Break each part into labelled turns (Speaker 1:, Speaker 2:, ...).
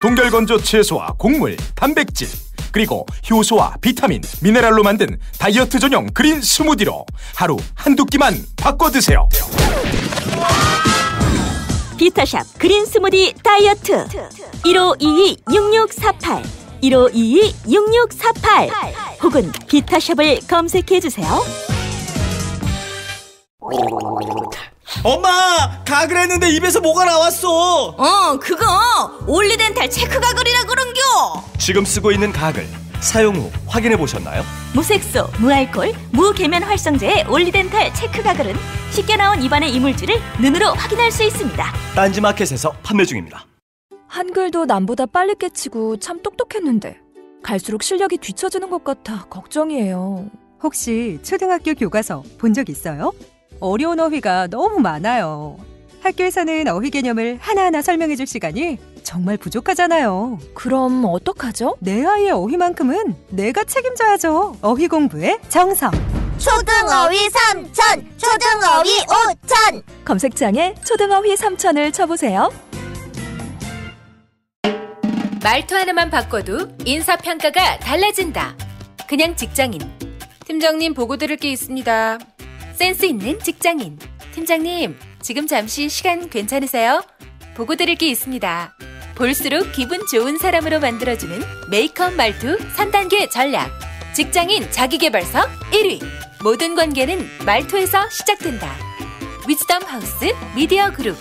Speaker 1: 동결건조 채소와 곡물, 단백질, 그리고 효소와 비타민, 미네랄로 만든 다이어트 전용 그린 스무디로 하루 한두 끼만 바꿔 드세요.
Speaker 2: 비타샵 그린 스무디 다이어트 1522-6648 1522-6648 혹은 비타샵을 검색해주세요.
Speaker 3: 엄마! 가글 했는데 입에서 뭐가 나왔어.
Speaker 4: 그거 올리덴탈 체크 가글이라 그런겨.
Speaker 3: 지금 쓰고 있는 가글 사용 후 확인해 보셨나요?
Speaker 2: 무색소, 무알콜, 무계면 활성제의 올리덴탈 체크 가글은 쉽게 나온 입안의 이물질을 눈으로 확인할 수 있습니다.
Speaker 3: 딴지마켓에서 판매 중입니다.
Speaker 5: 한글도 남보다 빨리 깨치고 참 똑똑했는데 갈수록 실력이 뒤처지는 것 같아 걱정이에요.
Speaker 6: 혹시 초등학교 교과서 본 적 있어요? 어려운 어휘가 너무 많아요. 학교에서는 어휘 개념을 하나하나 설명해줄 시간이 정말 부족하잖아요.
Speaker 5: 그럼 어떡하죠?
Speaker 6: 내 아이의 어휘만큼은 내가 책임져야죠. 어휘 공부의 정성.
Speaker 4: 초등어휘 3000, 초등어휘 5000.
Speaker 5: 검색창에 초등어휘 3000을 쳐보세요.
Speaker 7: 말투 하나만 바꿔도 인사평가가 달라진다. 그냥 직장인. 팀장님 보고 드릴 게 있습니다. 센스 있는 직장인. 팀장님, 지금 잠시 시간 괜찮으세요? 보고 드릴 게 있습니다. 볼수록 기분 좋은 사람으로 만들어주는 메이크업 말투 3단계 전략. 직장인 자기계발서 1위. 모든 관계는 말투에서 시작된다. 위즈덤 하우스 미디어 그룹.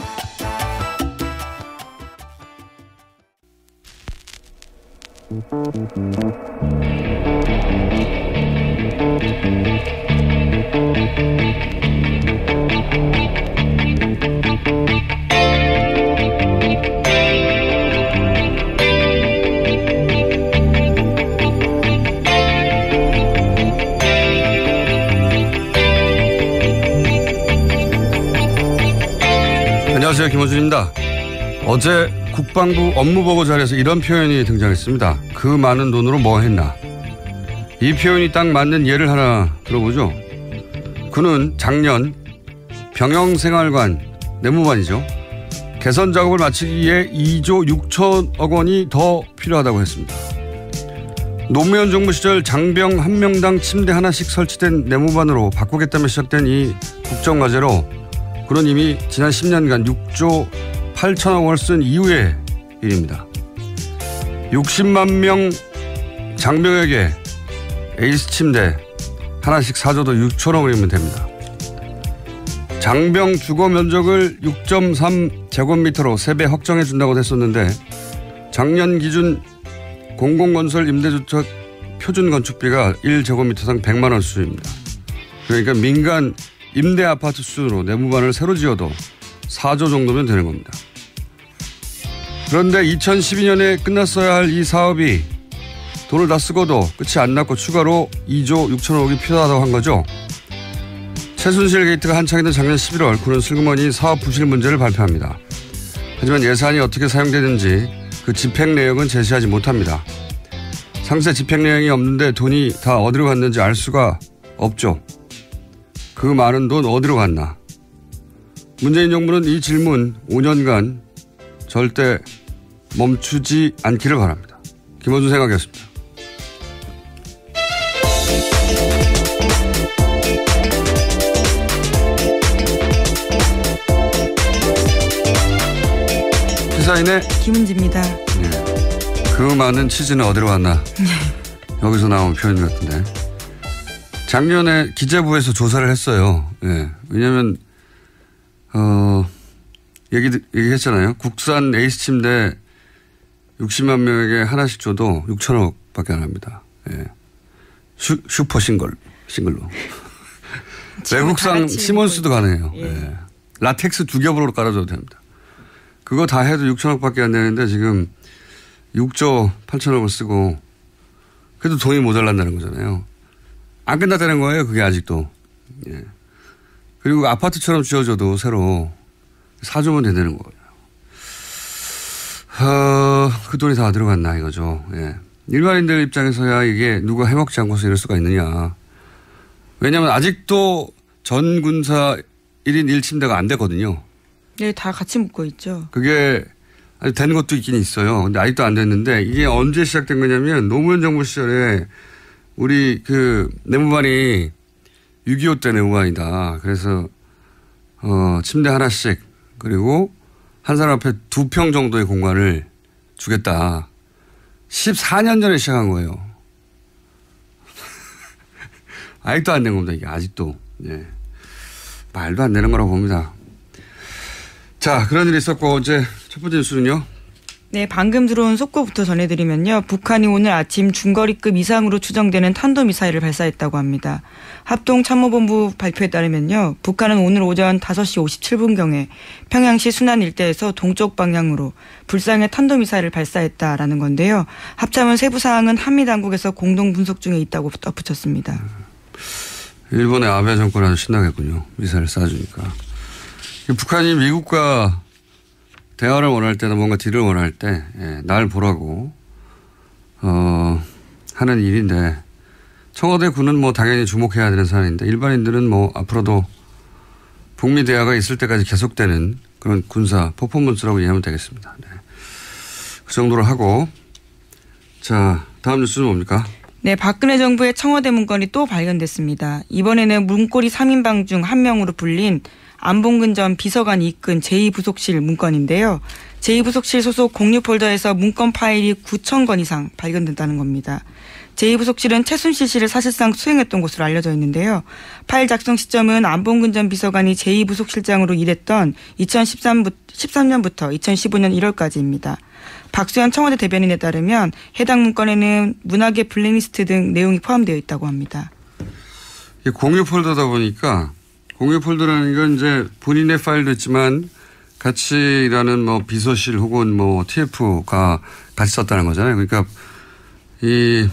Speaker 8: 안녕하세요, 김호준입니다. 어제 국방부 업무보고 자리에서 이런 표현이 등장했습니다. 그 많은 돈으로 뭐 했나. 이 표현이 딱 맞는 예를 하나 들어보죠. 그는 작년 병영생활관 내무반이죠. 개선 작업을 마치기 위해 2조 6천억 원이 더 필요하다고 했습니다. 노무현 정부 시절 장병 한 명당 침대 하나씩 설치된 내무반으로 바꾸겠다며 시작된 이 국정과제로 그는 이미 지난 10년간 6조 8천억 원을 쓴 이후의 일입니다. 60만 명 장병에게 에이스 침대 하나씩 사줘도 6천억 원이면 됩니다. 장병 주거 면적을 6.3제곱미터로 3배 확정해 준다고 했었는데 작년 기준 공공건설 임대주택 표준 건축비가 1제곱미터당 100만 원 수준입니다. 그러니까 민간 임대 아파트 수준으로 내무반을 새로 지어도 4조 정도면 되는 겁니다. 그런데 2012년에 끝났어야 할 이 사업이 돈을 다 쓰고도 끝이 안 났고 추가로 2조 6천억이 필요하다고 한 거죠. 최순실 게이트가 한창이던 작년 11월 그는 슬그머니 사업 부실 문제를 발표합니다. 하지만 예산이 어떻게 사용되는지 그 집행 내역은 제시하지 못합니다. 상세 집행 내용이 없는데 돈이 다 어디로 갔는지 알 수가 없죠. 그 많은 돈 어디로 갔나. 문재인 정부는 이 질문 5년간 절대 멈추지 않기를 바랍니다. 김원준 생각이었습니다. 시사인의
Speaker 6: 김은지입니다.
Speaker 8: 네. 그 많은 치즈는 어디로 갔나. 여기서 나온 표현 같은데. 작년에 기재부에서 조사를 했어요. 예. 왜냐하면 얘기했잖아요. 국산 에이스 침대 60만 명에게 하나씩 줘도 6천억밖에 안 합니다. 예. 슈퍼 싱글로. 외국산 시몬스도 가능해요.
Speaker 6: 예.
Speaker 8: 예. 라텍스 2겹으로 깔아줘도 됩니다. 그거 다 해도 6천억밖에 안 되는데 지금 6조 8천억을 쓰고 그래도 돈이 모자란다는 거잖아요. 안 끝났다는 거예요. 그게 아직도. 예. 그리고 아파트처럼 지어줘도 새로 4조면 된다는 거예요. 그 돈이 다 들어갔나 이거죠. 예. 일반인들 입장에서야 이게 누가 해먹지 않고서 이럴 수가 있느냐. 왜냐하면 아직도 전 군사 1인 1침대가 안 됐거든요.
Speaker 6: 네, 다 같이 묶어 있죠.
Speaker 8: 그게 아니, 된 것도 있긴 있어요. 근데 아직도 안 됐는데 이게 언제 시작된 거냐면 노무현 정부 시절에 우리 그 내무반이 6.25 때 내무반이다. 그래서 침대 하나씩 그리고 한 사람 앞에 2평 정도의 공간을 주겠다. 14년 전에 시작한 거예요. 아직도 안 된 겁니다. 이게 아직도. 네. 말도 안 되는 거라고 봅니다. 자, 그런 일이 있었고 어제 첫 번째 뉴스는요.
Speaker 9: 네, 방금 들어온 속보부터 전해드리면요. 북한이 오늘 아침 중거리급 이상으로 추정되는 탄도미사일을 발사했다고 합니다. 합동참모본부 발표에 따르면요. 북한은 오늘 오전 5시 57분경에 평양시 순안 일대에서 동쪽 방향으로 불상의 탄도미사일을 발사했다라는 건데요. 합참은 세부 사항은 한미당국에서 공동 분석 중에 있다고 덧붙였습니다.
Speaker 8: 일본의 아베 정권 아주 신나겠군요. 미사일을 쏴주니까. 북한이 미국과 대화를 원할 때나 뭔가 딜을 원할 때 날 보라고 하는 일인데 청와대 군은 뭐 당연히 주목해야 되는 사안인데 일반인들은 뭐 앞으로도 북미 대화가 있을 때까지 계속되는 그런 군사 퍼포먼스라고 이해하면 되겠습니다. 네. 그 정도로 하고 자 다음 뉴스는 뭡니까?
Speaker 9: 네, 박근혜 정부의 청와대 문건이 또 발견됐습니다. 이번에는 문고리 3인방 중 한 명으로 불린 안봉근 전 비서관이 이끈 제2부속실 문건인데요. 제2부속실 소속 공유 폴더에서 문건 파일이 9,000건 이상 발견됐다는 겁니다. 제2부속실은 최순실 씨를 사실상 수행했던 곳으로 알려져 있는데요. 파일 작성 시점은 안봉근 전 비서관이 제2부속실장으로 일했던 2013년부터 2015년 1월까지입니다. 박수현 청와대 대변인에 따르면 해당 문건에는 문학의 블랙리스트 등 내용이 포함되어 있다고 합니다.
Speaker 8: 공유 폴더다 보니까 공유 폴더라는 건 이제 본인의 파일도 있지만 같이 일하는 뭐 비서실 혹은 뭐 TF가 같이 썼다는 거잖아요. 그러니까 이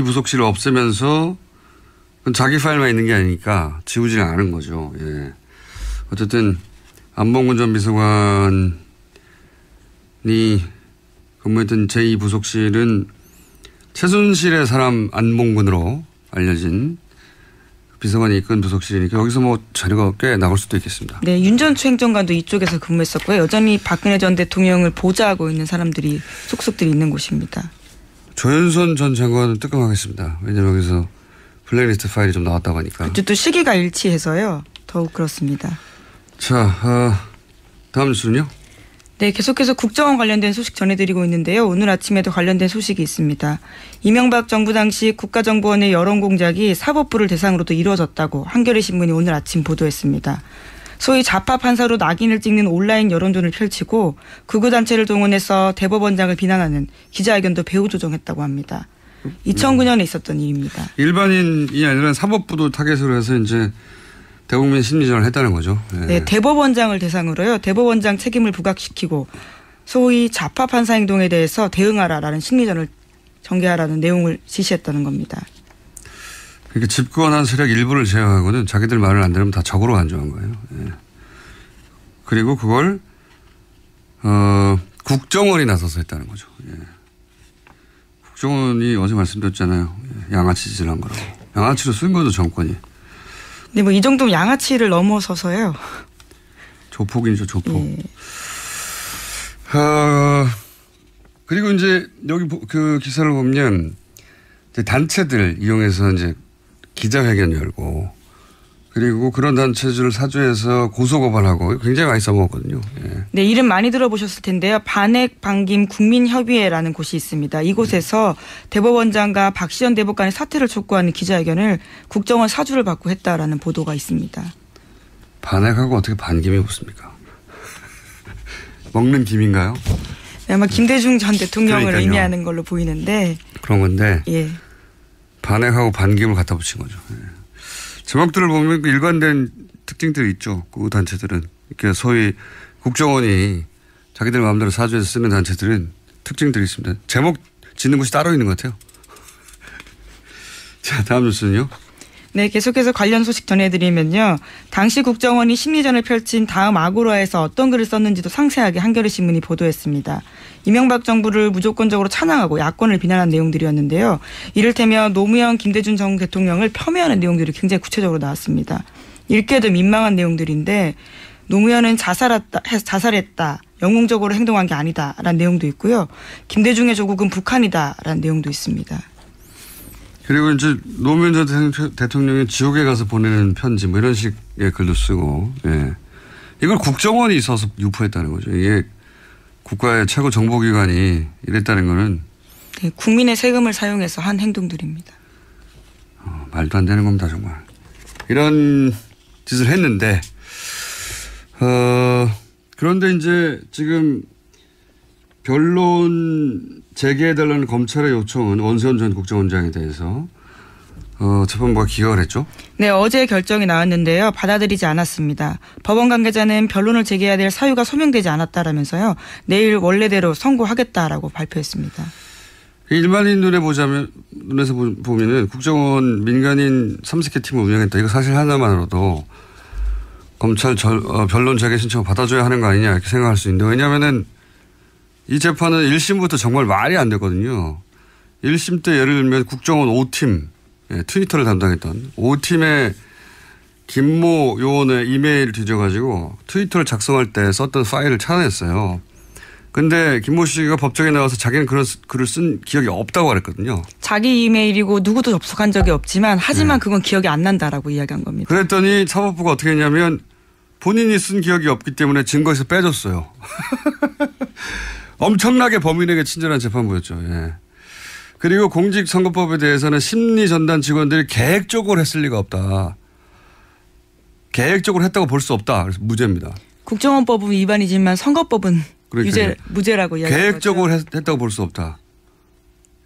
Speaker 8: 부속실을 없애면서 자기 파일만 있는 게 아니니까 지우지는 않은 거죠. 예. 어쨌든 안봉근 전 비서관이 근무했던 제2부속실은 최순실의 사람 안봉근으로 알려진 비서관이 이끈 부속실이니까 여기서 뭐 자료가 꽤 나올 수도 있겠습니다.
Speaker 9: 네, 윤전추 행정관도 이쪽에서 근무했었고요. 여전히 박근혜 전 대통령을 보좌하고 있는 사람들이 속속들이 있는 곳입니다.
Speaker 8: 조현선 전 장관은 뜨끔하겠습니다. 왜냐하면 여기서 블랙리스트 파일이 좀 나왔다고 하니까.
Speaker 9: 또 시기가 일치해서요. 더욱 그렇습니다.
Speaker 8: 자, 다음 뉴스는요?
Speaker 9: 네, 계속해서 국정원 관련된 소식 전해드리고 있는데요. 오늘 아침에도 관련된 소식이 있습니다. 이명박 정부 당시 국가정보원의 여론공작이 사법부를 대상으로도 이루어졌다고 한겨레 신문이 오늘 아침 보도했습니다. 소위 좌파 판사로 낙인을 찍는 온라인 여론전을 펼치고 극우단체를 동원해서 대법원장을 비난하는 기자회견도 배후 조정했다고 합니다. 2009년에 있었던 일입니다.
Speaker 8: 일반인이 아니라 사법부도 타겟으로 해서 이제 대국민 심리전을 했다는 거죠. 네.
Speaker 9: 네, 대법원장을 대상으로요. 대법원장 책임을 부각시키고 소위 좌파 판사 행동에 대해서 대응하라라는 심리전을 전개하라는 내용을 지시했다는 겁니다.
Speaker 8: 그러니까 집권한 세력 일부를 제외하고는 자기들 말을 안 들으면 다 적으로 간주한 거예요. 네. 그리고 그걸 국정원이 나서서 했다는 거죠. 예. 국정원이 어제 말씀드렸잖아요. 양아치 짓을 한 거라고. 양아치로 쓴 거죠 정권이.
Speaker 9: 네, 뭐 이 정도면 양아치를 넘어서서요.
Speaker 8: 조폭이죠, 조폭.
Speaker 9: 예.
Speaker 8: 그리고 이제 여기 그 기사를 보면 단체들 이용해서 이제 기자회견 열고 그리고 그런 단체들을 사주해서 고소고발하고 굉장히 많이 써먹었거든요. 예.
Speaker 9: 네, 이름 많이 들어보셨을 텐데요. 반핵 반김 국민협의회라는 곳이 있습니다. 이곳에서 대법원장과 박시현 대법관의 사퇴를 촉구하는 기자회견을 국정원 사주를 받고 했다라는 보도가 있습니다.
Speaker 8: 반핵하고 어떻게 반김이 붙습니까? 먹는 김인가요?
Speaker 9: 네, 아마 김대중 전 대통령을
Speaker 8: 그러니까요.
Speaker 9: 의미하는 걸로 보이는데.
Speaker 8: 그런 건데.
Speaker 9: 예.
Speaker 8: 반핵하고 반김을 갖다 붙인 거죠. 예. 제목들을 보면 그 일관된 특징들이 있죠. 그 단체들은. 이렇게 소위 국정원이 자기들 마음대로 사주해서 쓰는 단체들은 특징들이 있습니다. 제목 짓는 곳이 따로 있는 것 같아요. 자, 다음 뉴스는요.
Speaker 9: 네, 계속해서 관련 소식 전해드리면요. 당시 국정원이 심리전을 펼친 다음 아고라에서 어떤 글을 썼는지도 상세하게 한겨레 신문이 보도했습니다. 이명박 정부를 무조건적으로 찬양하고 야권을 비난한 내용들이었는데요. 이를테면 노무현, 김대중 전 대통령을 폄훼하는 내용들이 굉장히 구체적으로 나왔습니다. 읽기에도 민망한 내용들인데 노무현은 자살했다. 영웅적으로 행동한 게 아니다라는 내용도 있고요. 김대중의 조국은 북한이다라는 내용도 있습니다.
Speaker 8: 그리고 이제 노무현 전 대통령이 지옥에 가서 보내는 편지 뭐 이런 식의 글도 쓰고, 예. 이걸 국정원이 있어서 유포했다는 거죠. 이게 국가의 최고 정보기관이 이랬다는 거는.
Speaker 9: 네, 국민의 세금을 사용해서 한 행동들입니다.
Speaker 8: 말도 안 되는 겁니다, 정말. 이런 짓을 했는데, 그런데 이제 지금 변론 재개해달라는 검찰의 요청은 원세훈 전 국정원장에 대해서 재판부가 기각을 했죠?
Speaker 9: 네, 어제 결정이 나왔는데요. 받아들이지 않았습니다. 법원 관계자는 변론을 재개해야 될 사유가 소명되지 않았다라면서요. 내일 원래대로 선고하겠다라고 발표했습니다.
Speaker 8: 일반인 눈에서 보면은 국정원 민간인 3개 팀을 운영했다. 이거 사실 하나만으로도 검찰 변론 재개 신청을 받아줘야 하는 거 아니냐 이렇게 생각할 수 있는데, 왜냐면은 이 재판은 1심부터 정말 말이 안 됐거든요. 1심 때 예를 들면 국정원 5팀, 예, 트위터를 담당했던 5팀의 김모 요원의 이메일을 뒤져가지고 트위터를 작성할 때 썼던 파일을 찾아냈어요. 근데 김모 씨가 법정에 나와서 자기는 그런 글을 쓴 기억이 없다고 그랬거든요.
Speaker 9: 자기 이메일이고 누구도 접속한 적이 없지만 하지만 그건 기억이 안 난다라고 이야기한 겁니다.
Speaker 8: 그랬더니 사법부가 어떻게 했냐면 본인이 쓴 기억이 없기 때문에 증거에서 빼줬어요. 엄청나게 범인에게 친절한 재판부였죠. 예. 그리고 공직선거법에 대해서는 심리전단 직원들이 계획적으로 했을 리가 없다. 계획적으로 했다고 볼 수 없다. 그래서 무죄입니다.
Speaker 9: 국정원법은 위반이지만 선거법은 무죄라고 이야기한
Speaker 8: 계획적으로 했다고 볼 수 없다.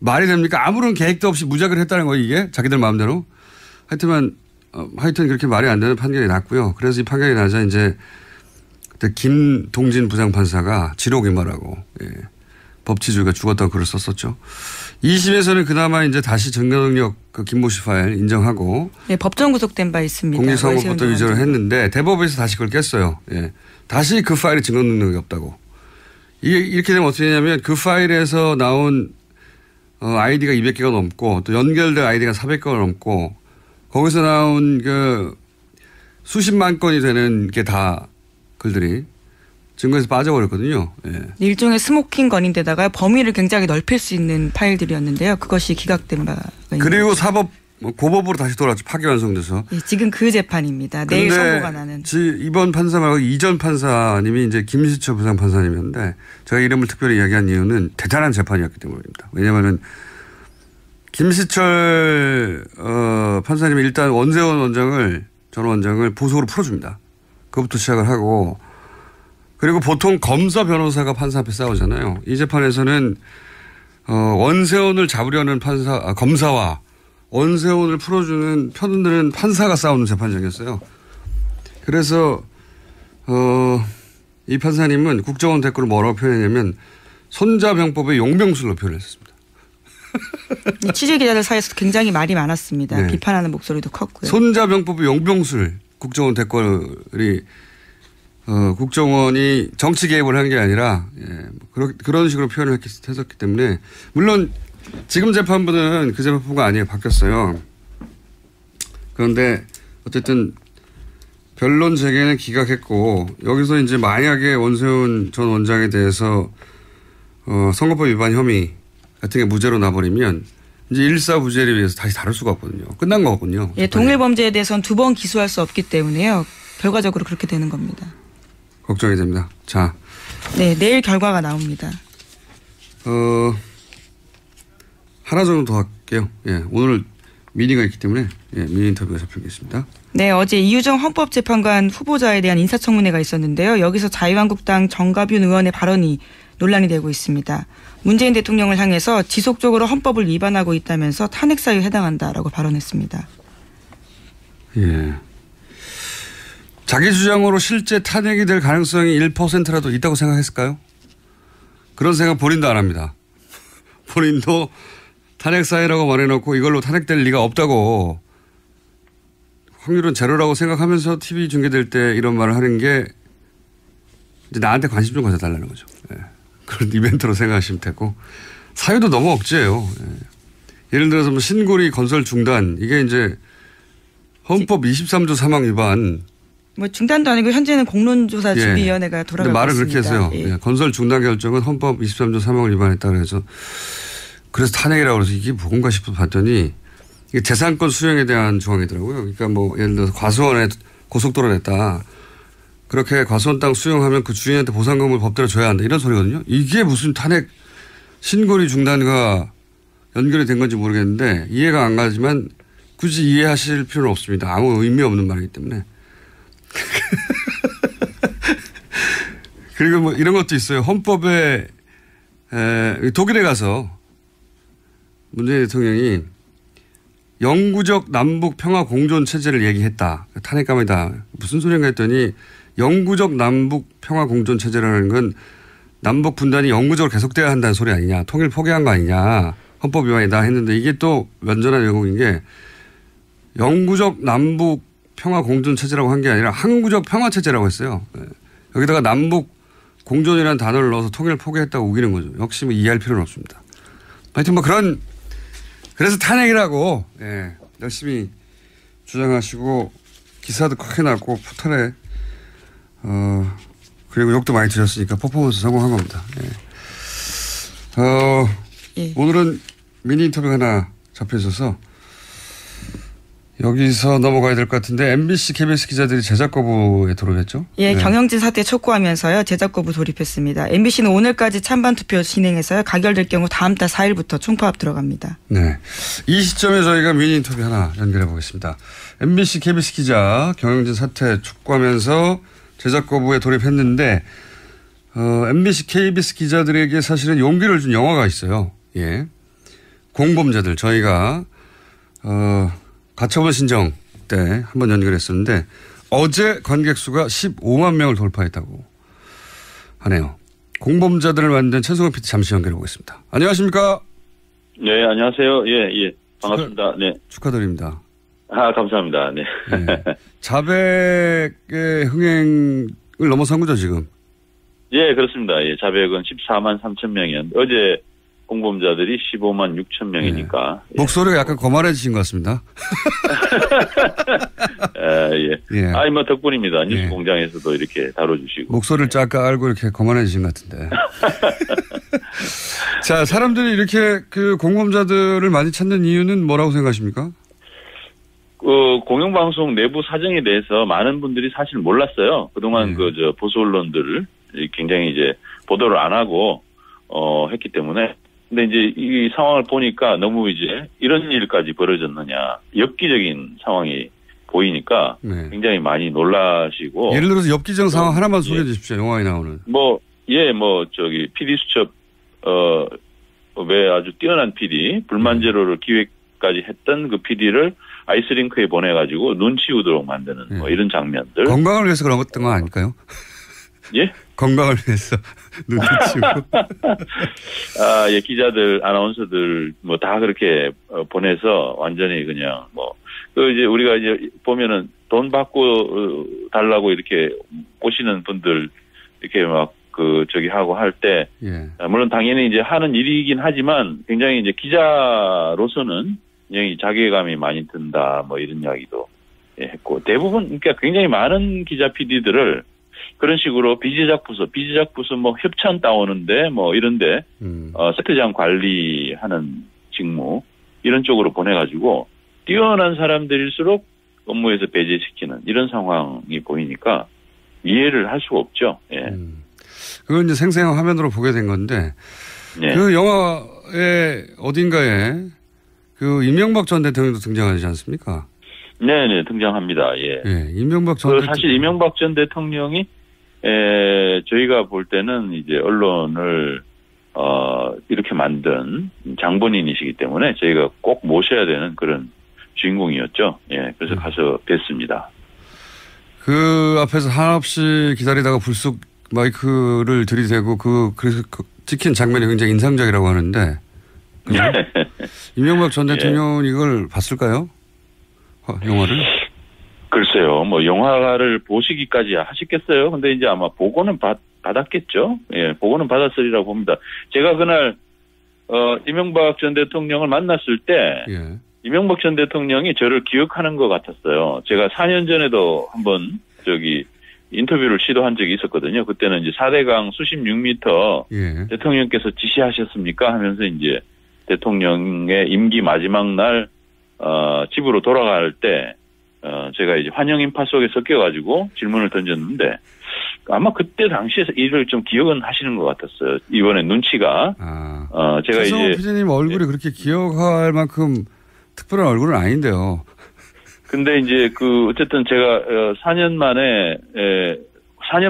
Speaker 8: 말이 됩니까? 아무런 계획도 없이 무작위로 했다는 거예요, 이게? 자기들 마음대로. 하여튼 그렇게 말이 안 되는 판결이 났고요. 그래서 이 판결이 나자 이제 그때 김동진 부장판사가 지록임하라고, 예, 법치주의가 죽었다고 글을 썼었죠. 2심에서는 그나마 이제 다시 정경력 그 김모 씨 파일 인정하고.
Speaker 9: 네, 법정 구속된 바 있습니다.
Speaker 8: 공직선거법도 위조를 했는데 대법에서 다시 그걸 깼어요. 예. 다시 그 파일에 증거 능력이 없다고. 이게 이렇게 되면 어떻게 되냐면 그 파일에서 나온 아이디가 200개가 넘고 또 연결된 아이디가 400개가 넘고 거기서 나온 그 수십만 건이 되는 게 다 글들이 증거에서 빠져버렸거든요. 예.
Speaker 9: 일종의 스모킹 건인데다가 범위를 굉장히 넓힐 수 있는 파일들이었는데요. 그것이 기각된 바가 있습니다.
Speaker 8: 그리고 고법으로 다시 돌아왔죠. 파기환송돼서.
Speaker 9: 예, 지금 그 재판입니다. 내일 선고가 나는.
Speaker 8: 이번 판사 말고 이전 판사님이 이제 김시철 부장판사님이었는데 제가 이름을 특별히 이야기한 이유는 대단한 재판이었기 때문입니다. 왜냐하면 김시철 판사님이 일단 원세훈 전 원장을 보석으로 풀어줍니다. 그것부터 시작을 하고, 그리고 보통 검사 변호사가 판사 앞에 싸우잖아요. 이 재판에서는 원세훈을 잡으려는 검사와 원세훈을 풀어주는 편들은 판사가 싸우는 재판장이었어요. 그래서 이 판사님은 국정원 댓글을 뭐라고 표현했냐면 손자병법의 용병술로 표현했습니다.
Speaker 9: 취재기자들 사이에서 굉장히 말이 많았습니다.
Speaker 8: 네.
Speaker 9: 비판하는 목소리도 컸고요.
Speaker 8: 손자병법의 용병술, 국정원 댓글이 국정원이 정치 개입을 한 게 아니라, 예, 그런 식으로 표현을 했었기 때문에, 물론 지금 재판부는 그 재판부가 아니에요. 바뀌었어요. 그런데 어쨌든 변론 재개는 기각했고, 여기서 이제 만약에 원세훈 전 원장에 대해서 선거법 위반 혐의 같은 게 무죄로 나버리면 이제 일사부재를 위해서 다시 다룰 수가 없거든요. 끝난 거거든요.
Speaker 9: 예, 동일 범죄에 대해서는 2번 기소할 수 없기 때문에요. 결과적으로 그렇게 되는 겁니다.
Speaker 8: 걱정이 됩니다. 자.
Speaker 9: 네, 내일 결과가 나옵니다.
Speaker 8: 하나 정도 더 할게요. 예, 오늘 미니가 있기 때문에 미니 인터뷰가 잡히겠습니다.
Speaker 9: 네, 어제 이유정 헌법재판관 후보자에 대한 인사청문회가 있었는데요. 여기서 자유한국당 정가윤 의원의 발언이 논란이 되고 있습니다. 문재인 대통령을 향해서 지속적으로 헌법을 위반하고 있다면서 탄핵 사유에 해당한다라고 발언했습니다.
Speaker 8: 예. 자기 주장으로 실제 탄핵이 될 가능성이 1%라도 있다고 생각했을까요? 그런 생각 본인도 안 합니다. 본인도 탄핵 사유라고 말해놓고 이걸로 탄핵될 리가 없다고, 확률은 제로라고 생각하면서 TV 중계될 때 이런 말을 하는 게 이제 나한테 관심 좀 가져달라는 거죠. 예. 그런 이벤트로 생각하시면 되고, 사유도 너무 억지예요. 예. 예를 들어서 뭐 신고리 건설 중단, 이게 이제 헌법 23조 사망 위반,
Speaker 9: 뭐 중단도 아니고 현재는 공론조사 준비위원회가 돌아가고
Speaker 8: 말을
Speaker 9: 있습니다.
Speaker 8: 그렇게 해서요.
Speaker 9: 예.
Speaker 8: 건설 중단 결정은 헌법 23조 3항을 위반했다 그래서 탄핵이라고 그래서 이게 뭔가 싶어 봤더니 이게 재산권 수용에 대한 조항이더라고요. 그러니까 뭐 예를 들어서 과수원에 고속도로 냈다. 그렇게 과수원 땅 수용하면 그 주인한테 보상금을 법대로 줘야 한다. 이런 소리거든요. 이게 무슨 탄핵 신고리 중단과 연결이 된 건지 모르겠는데 이해가 안 가지만 굳이 이해하실 필요는 없습니다. 아무 의미 없는 말이기 때문에. 그리고 뭐 이런 것도 있어요. 헌법에 독일에 가서 문재인 대통령이 영구적 남북 평화 공존 체제를 얘기했다. 탄핵감이다. 무슨 소리인가 했더니 영구적 남북 평화 공존 체제라는 건 남북 분단이 영구적으로 계속돼야 한다는 소리 아니냐. 통일 포기한 거 아니냐. 헌법 위반이다 했는데 이게 또 완전한 왜곡인 게 영구적 남북 평화 공존 체제라고 한 게 아니라 항구적 평화 체제라고 했어요. 여기다가 남북 공존이라는 단어를 넣어서 통일을 포기했다고 우기는 거죠. 역시 뭐 이해할 필요는 없습니다. 하여튼 뭐 그래서 탄핵이라고 열심히 주장하시고 기사도 크게 났고 포털에 그리고 욕도 많이 드셨으니까 퍼포먼스 성공한 겁니다. 오늘은 미니 인터뷰가 하나 잡혀 있어서 여기서 넘어가야 될 것 같은데 MBC, KBS 기자들이 제작 거부에 돌입했죠?
Speaker 9: 예, 경영진 사태 촉구하면서요. 제작 거부 돌입했습니다. MBC는 오늘까지 찬반 투표 진행해서요. 가결될 경우 다음 달 4일부터 총파업 들어갑니다.
Speaker 8: 네, 이 시점에 저희가 미니 인터뷰 하나 연결해 보겠습니다. MBC, KBS 기자 경영진 사태 촉구하면서 제작 거부에 돌입했는데 MBC, KBS 기자들에게 사실은 용기를 준 영화가 있어요. 예, 공범자들 저희가 가처분 신청 때 한번 연결했었는데 어제 관객 수가 15만 명을 돌파했다고 하네요. 공범자들을 만든 최승원 PD 잠시 연결해 보겠습니다. 안녕하십니까?
Speaker 10: 네, 안녕하세요. 예, 반갑습니다. 네.
Speaker 8: 축하드립니다.
Speaker 10: 감사합니다. 네.
Speaker 8: 네. 자백의 흥행을 넘어선 거죠, 지금?
Speaker 10: 예, 그렇습니다. 예, 자백은 14만 3천 명이었는데 어제 공범자들이 15만 6천 명이니까.
Speaker 8: 네. 목소리가 약간 거만해지신 것 같습니다.
Speaker 10: 예. 뭐 덕분입니다. 뉴스 공장에서도 이렇게 다뤄주시고.
Speaker 8: 목소리를 쫙 알고 이렇게 거만해지신 것 같은데. 자, 사람들이 이렇게 그 공범자들을 많이 찾는 이유는 뭐라고 생각하십니까?
Speaker 10: 공영방송 내부 사정에 대해서 많은 분들이 사실 몰랐어요. 그동안 보수 언론들을 굉장히 이제 보도를 안 하고, 했기 때문에. 근데 이제 이 상황을 보니까 너무 이제 이런 일까지 벌어졌느냐. 엽기적인 상황이 보이니까 굉장히 많이 놀라시고.
Speaker 8: 예를 들어서 엽기적 상황 하나만 소개해 주십시오. 영화에 나오는.
Speaker 10: PD 수첩, 왜 아주 뛰어난 PD, 불만 제로를 기획까지 했던 그 PD를 아이스링크에 보내가지고 눈 치우도록 만드는 뭐 이런 장면들.
Speaker 8: 건강을 위해서 그런 거 아닐까요?
Speaker 10: 예?
Speaker 8: 건강을 위해서 눈 치우고.
Speaker 10: 예, 기자들, 아나운서들 뭐 다 그렇게 보내서 완전히 그냥 이제 우리가 이제 보면은 돈 받고 달라고 이렇게 오시는 분들 이렇게 하고 할 때, 물론 당연히 이제 하는 일이긴 하지만 굉장히 이제 기자로서는 굉장히 자괴감이 많이 든다, 뭐 이런 이야기도 했고, 대부분, 그러니까 굉장히 많은 기자 PD들을 그런 식으로 비제작 부서 뭐 협찬 따오는데 뭐 이런데, 세트장 관리하는 직무, 이런 쪽으로 보내가지고, 뛰어난 사람들일수록 업무에서 배제시키는 이런 상황이 보이니까 이해를 할 수가 없죠. 예.
Speaker 8: 그건 이제 생생한 화면으로 보게 된 건데, 그 영화의 어딘가에 그 이명박 전 대통령도 등장하지 않습니까?
Speaker 10: 네네, 등장합니다. 예.
Speaker 8: 이명박 전 대통령.
Speaker 10: 사실 이명박 전 대통령이, 저희가 볼 때는 이제 언론을, 이렇게 만든 장본인이시기 때문에 저희가 꼭 모셔야 되는 그런 주인공이었죠. 예. 그래서 가서 뵀습니다.
Speaker 8: 그 앞에서 한없이 기다리다가 불쑥 마이크를 들이대고 그래서 찍힌 장면이 굉장히 인상적이라고 하는데. 이명박 전 대통령은 이걸 봤을까요? 영화를?
Speaker 10: 글쎄요, 뭐, 영화를 보시기까지 하셨겠어요? 근데 이제 아마 보고는 받았겠죠? 예, 보고는 받았으리라고 봅니다. 제가 그날, 이명박 전 대통령을 만났을 때, 이명박 전 대통령이 저를 기억하는 것 같았어요. 제가 4년 전에도 한번 인터뷰를 시도한 적이 있었거든요. 그때는 이제 4대강 수십 6m
Speaker 8: 예.
Speaker 10: 대통령께서 지시하셨습니까? 하면서 이제 대통령의 임기 마지막 날, 집으로 돌아갈 때, 제가 이제 환영 인파 속에 섞여가지고 질문을 던졌는데, 아마 그때 당시에 이를 좀 기억은 하시는 것 같았어요. 이번에 눈치가. 제가
Speaker 8: 최성호 PD님 얼굴이 그렇게 기억할 만큼 특별한 얼굴은 아닌데요.
Speaker 10: 근데 이제 어쨌든 제가 4년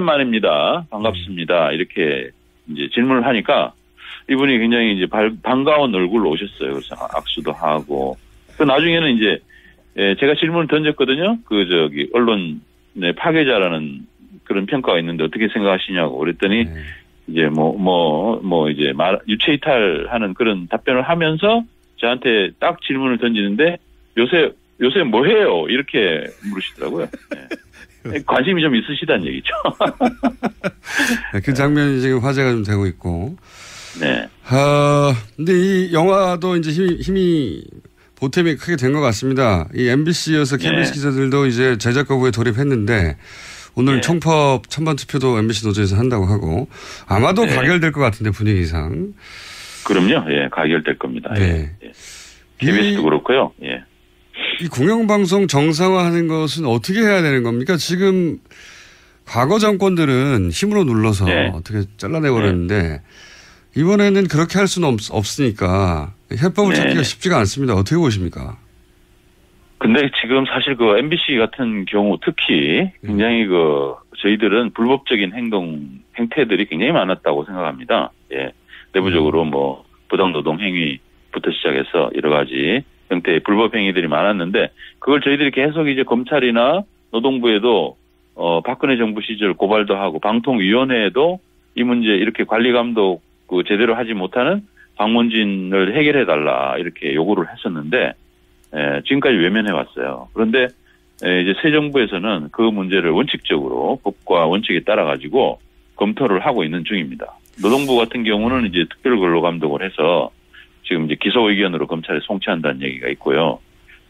Speaker 10: 만입니다. 반갑습니다. 이렇게 이제 질문을 하니까 이분이 굉장히 이제 반가운 얼굴로 오셨어요. 그래서 악수도 하고. 그 나중에는 이제 제가 질문을 던졌거든요. 언론의 파괴자라는 그런 평가가 있는데 어떻게 생각하시냐고 그랬더니 이제 이제 유체이탈하는 그런 답변을 하면서 저한테 딱 질문을 던지는데 요새 뭐 해요? 이렇게 물으시더라고요. 네. 관심이 좀 있으시다는 얘기죠.
Speaker 8: 그 장면이 지금 화제가 좀 되고 있고.
Speaker 10: 네.
Speaker 8: 근데 이 영화도 이제 힘이 보탬이 크게 된 것 같습니다. 이 MBC여서 KBS 기자들도 이제 제작 거부에 돌입했는데 오늘 총법 찬반 투표도 MBC 노조에서 한다고 하고 아마도 가결될 것 같은데 분위기상.
Speaker 10: 그럼요. 예, 가결될 겁니다.
Speaker 8: 네.
Speaker 10: 예. KBS도 그렇고요. 예.
Speaker 8: 이 공영방송 정상화하는 것은 어떻게 해야 되는 겁니까? 지금 과거 정권들은 힘으로 눌러서 어떻게 잘라내버렸는데 이번에는 그렇게 할 수는 없으니까 해법을 찾기가 쉽지가 않습니다. 어떻게 보십니까?
Speaker 10: 근데 지금 사실 MBC 같은 경우 특히 굉장히 저희들은 불법적인 행태들이 굉장히 많았다고 생각합니다. 예. 내부적으로 부당노동 행위부터 시작해서 여러 가지 형태의 불법 행위들이 많았는데 그걸 저희들이 계속 이제 검찰이나 노동부에도 박근혜 정부 시절 고발도 하고 방통위원회에도 이 문제 이렇게 관리 감독 제대로 하지 못하는 방문진을 해결해달라 이렇게 요구를 했었는데 지금까지 외면해 왔어요. 그런데 이제 새 정부에서는 그 문제를 원칙적으로 법과 원칙에 따라 가지고 검토를 하고 있는 중입니다. 노동부 같은 경우는 이제 특별 근로 감독을 해서 지금 이제 기소 의견으로 검찰에 송치한다는 얘기가 있고요.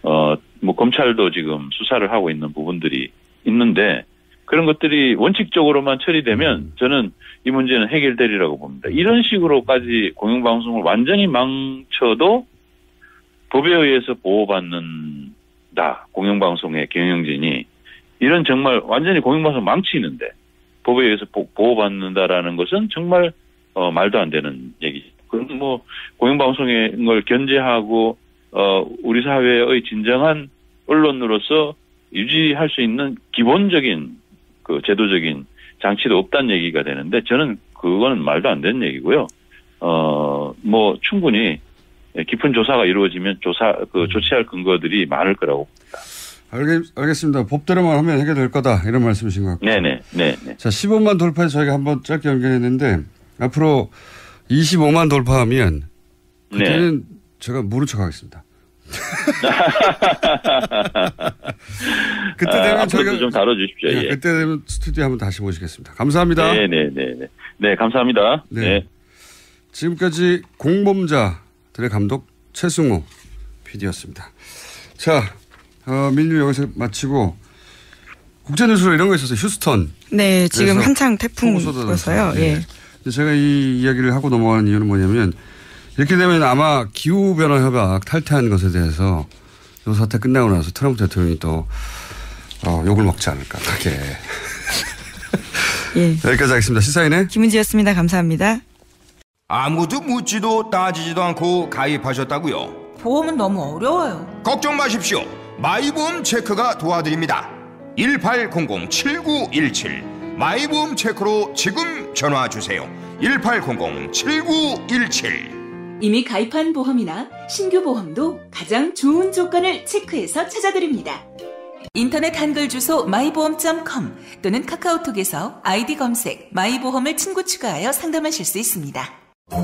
Speaker 10: 검찰도 지금 수사를 하고 있는 부분들이 있는데 그런 것들이 원칙적으로만 처리되면 저는 이 문제는 해결되리라고 봅니다. 이런 식으로까지 공영방송을 완전히 망쳐도 법에 의해서 보호받는다. 공영방송의 경영진이 이런 정말 완전히 공영방송 망치는데 법에 의해서 보호받는다라는 것은 정말 말도 안 되는 얘기죠. 그럼 공영방송의 걸 견제하고 우리 사회의 진정한 언론으로서 유지할 수 있는 기본적인 제도적인 장치도 없다는 얘기가 되는데 저는 그거는 말도 안 되는 얘기고요. 충분히 깊은 조사가 이루어지면 조치할 근거들이 많을 거라고 봅니다.
Speaker 8: 알겠습니다. 법대로만 하면 해결될 거다 이런 말씀이신 것 같고요.
Speaker 10: 네네.
Speaker 8: 자, 15만 돌파해서 저희가 한번 짧게 연결했는데 앞으로 25만 돌파하면 그때는 제가 모른 척하겠습니다. 그때 되면 저희가
Speaker 10: 좀 다뤄주십시오.
Speaker 8: 예. 그때 되면 스튜디오 한번 다시 모시겠습니다. 감사합니다.
Speaker 10: 네, 감사합니다.
Speaker 8: 네. 지금까지 공범자들의 감독 최승호 PD였습니다. 자, 민유 여기서 마치고 국제뉴스로 이런 거 있었어요. 휴스턴.
Speaker 9: 네, 지금 한창 태풍이어서요. 예.
Speaker 8: 제가 이 이야기를 하고 넘어가는 이유는 뭐냐면 이렇게 되면 아마 기후변화협약 탈퇴한 것에 대해서 이 사태 끝나고 나서 트럼프 대통령이 또 욕을 먹지 않을까 크게.
Speaker 9: 예.
Speaker 8: 여기까지 하겠습니다. 시사인의
Speaker 9: 김은지였습니다. 감사합니다.
Speaker 11: 아무도 묻지도 따지지도 않고 가입하셨다고요?
Speaker 4: 보험은 너무 어려워요.
Speaker 11: 걱정 마십시오. 마이보험 체크가 도와드립니다. 1800-7917 마이보험 체크로 지금 전화주세요. 1800-7917
Speaker 2: 이미 가입한 보험이나 신규 보험도 가장 좋은 조건을 체크해서 찾아드립니다. 인터넷 한글 주소 마이보험.com 또는 카카오톡에서 아이디 검색 마이보험을 친구 추가하여 상담하실 수 있습니다.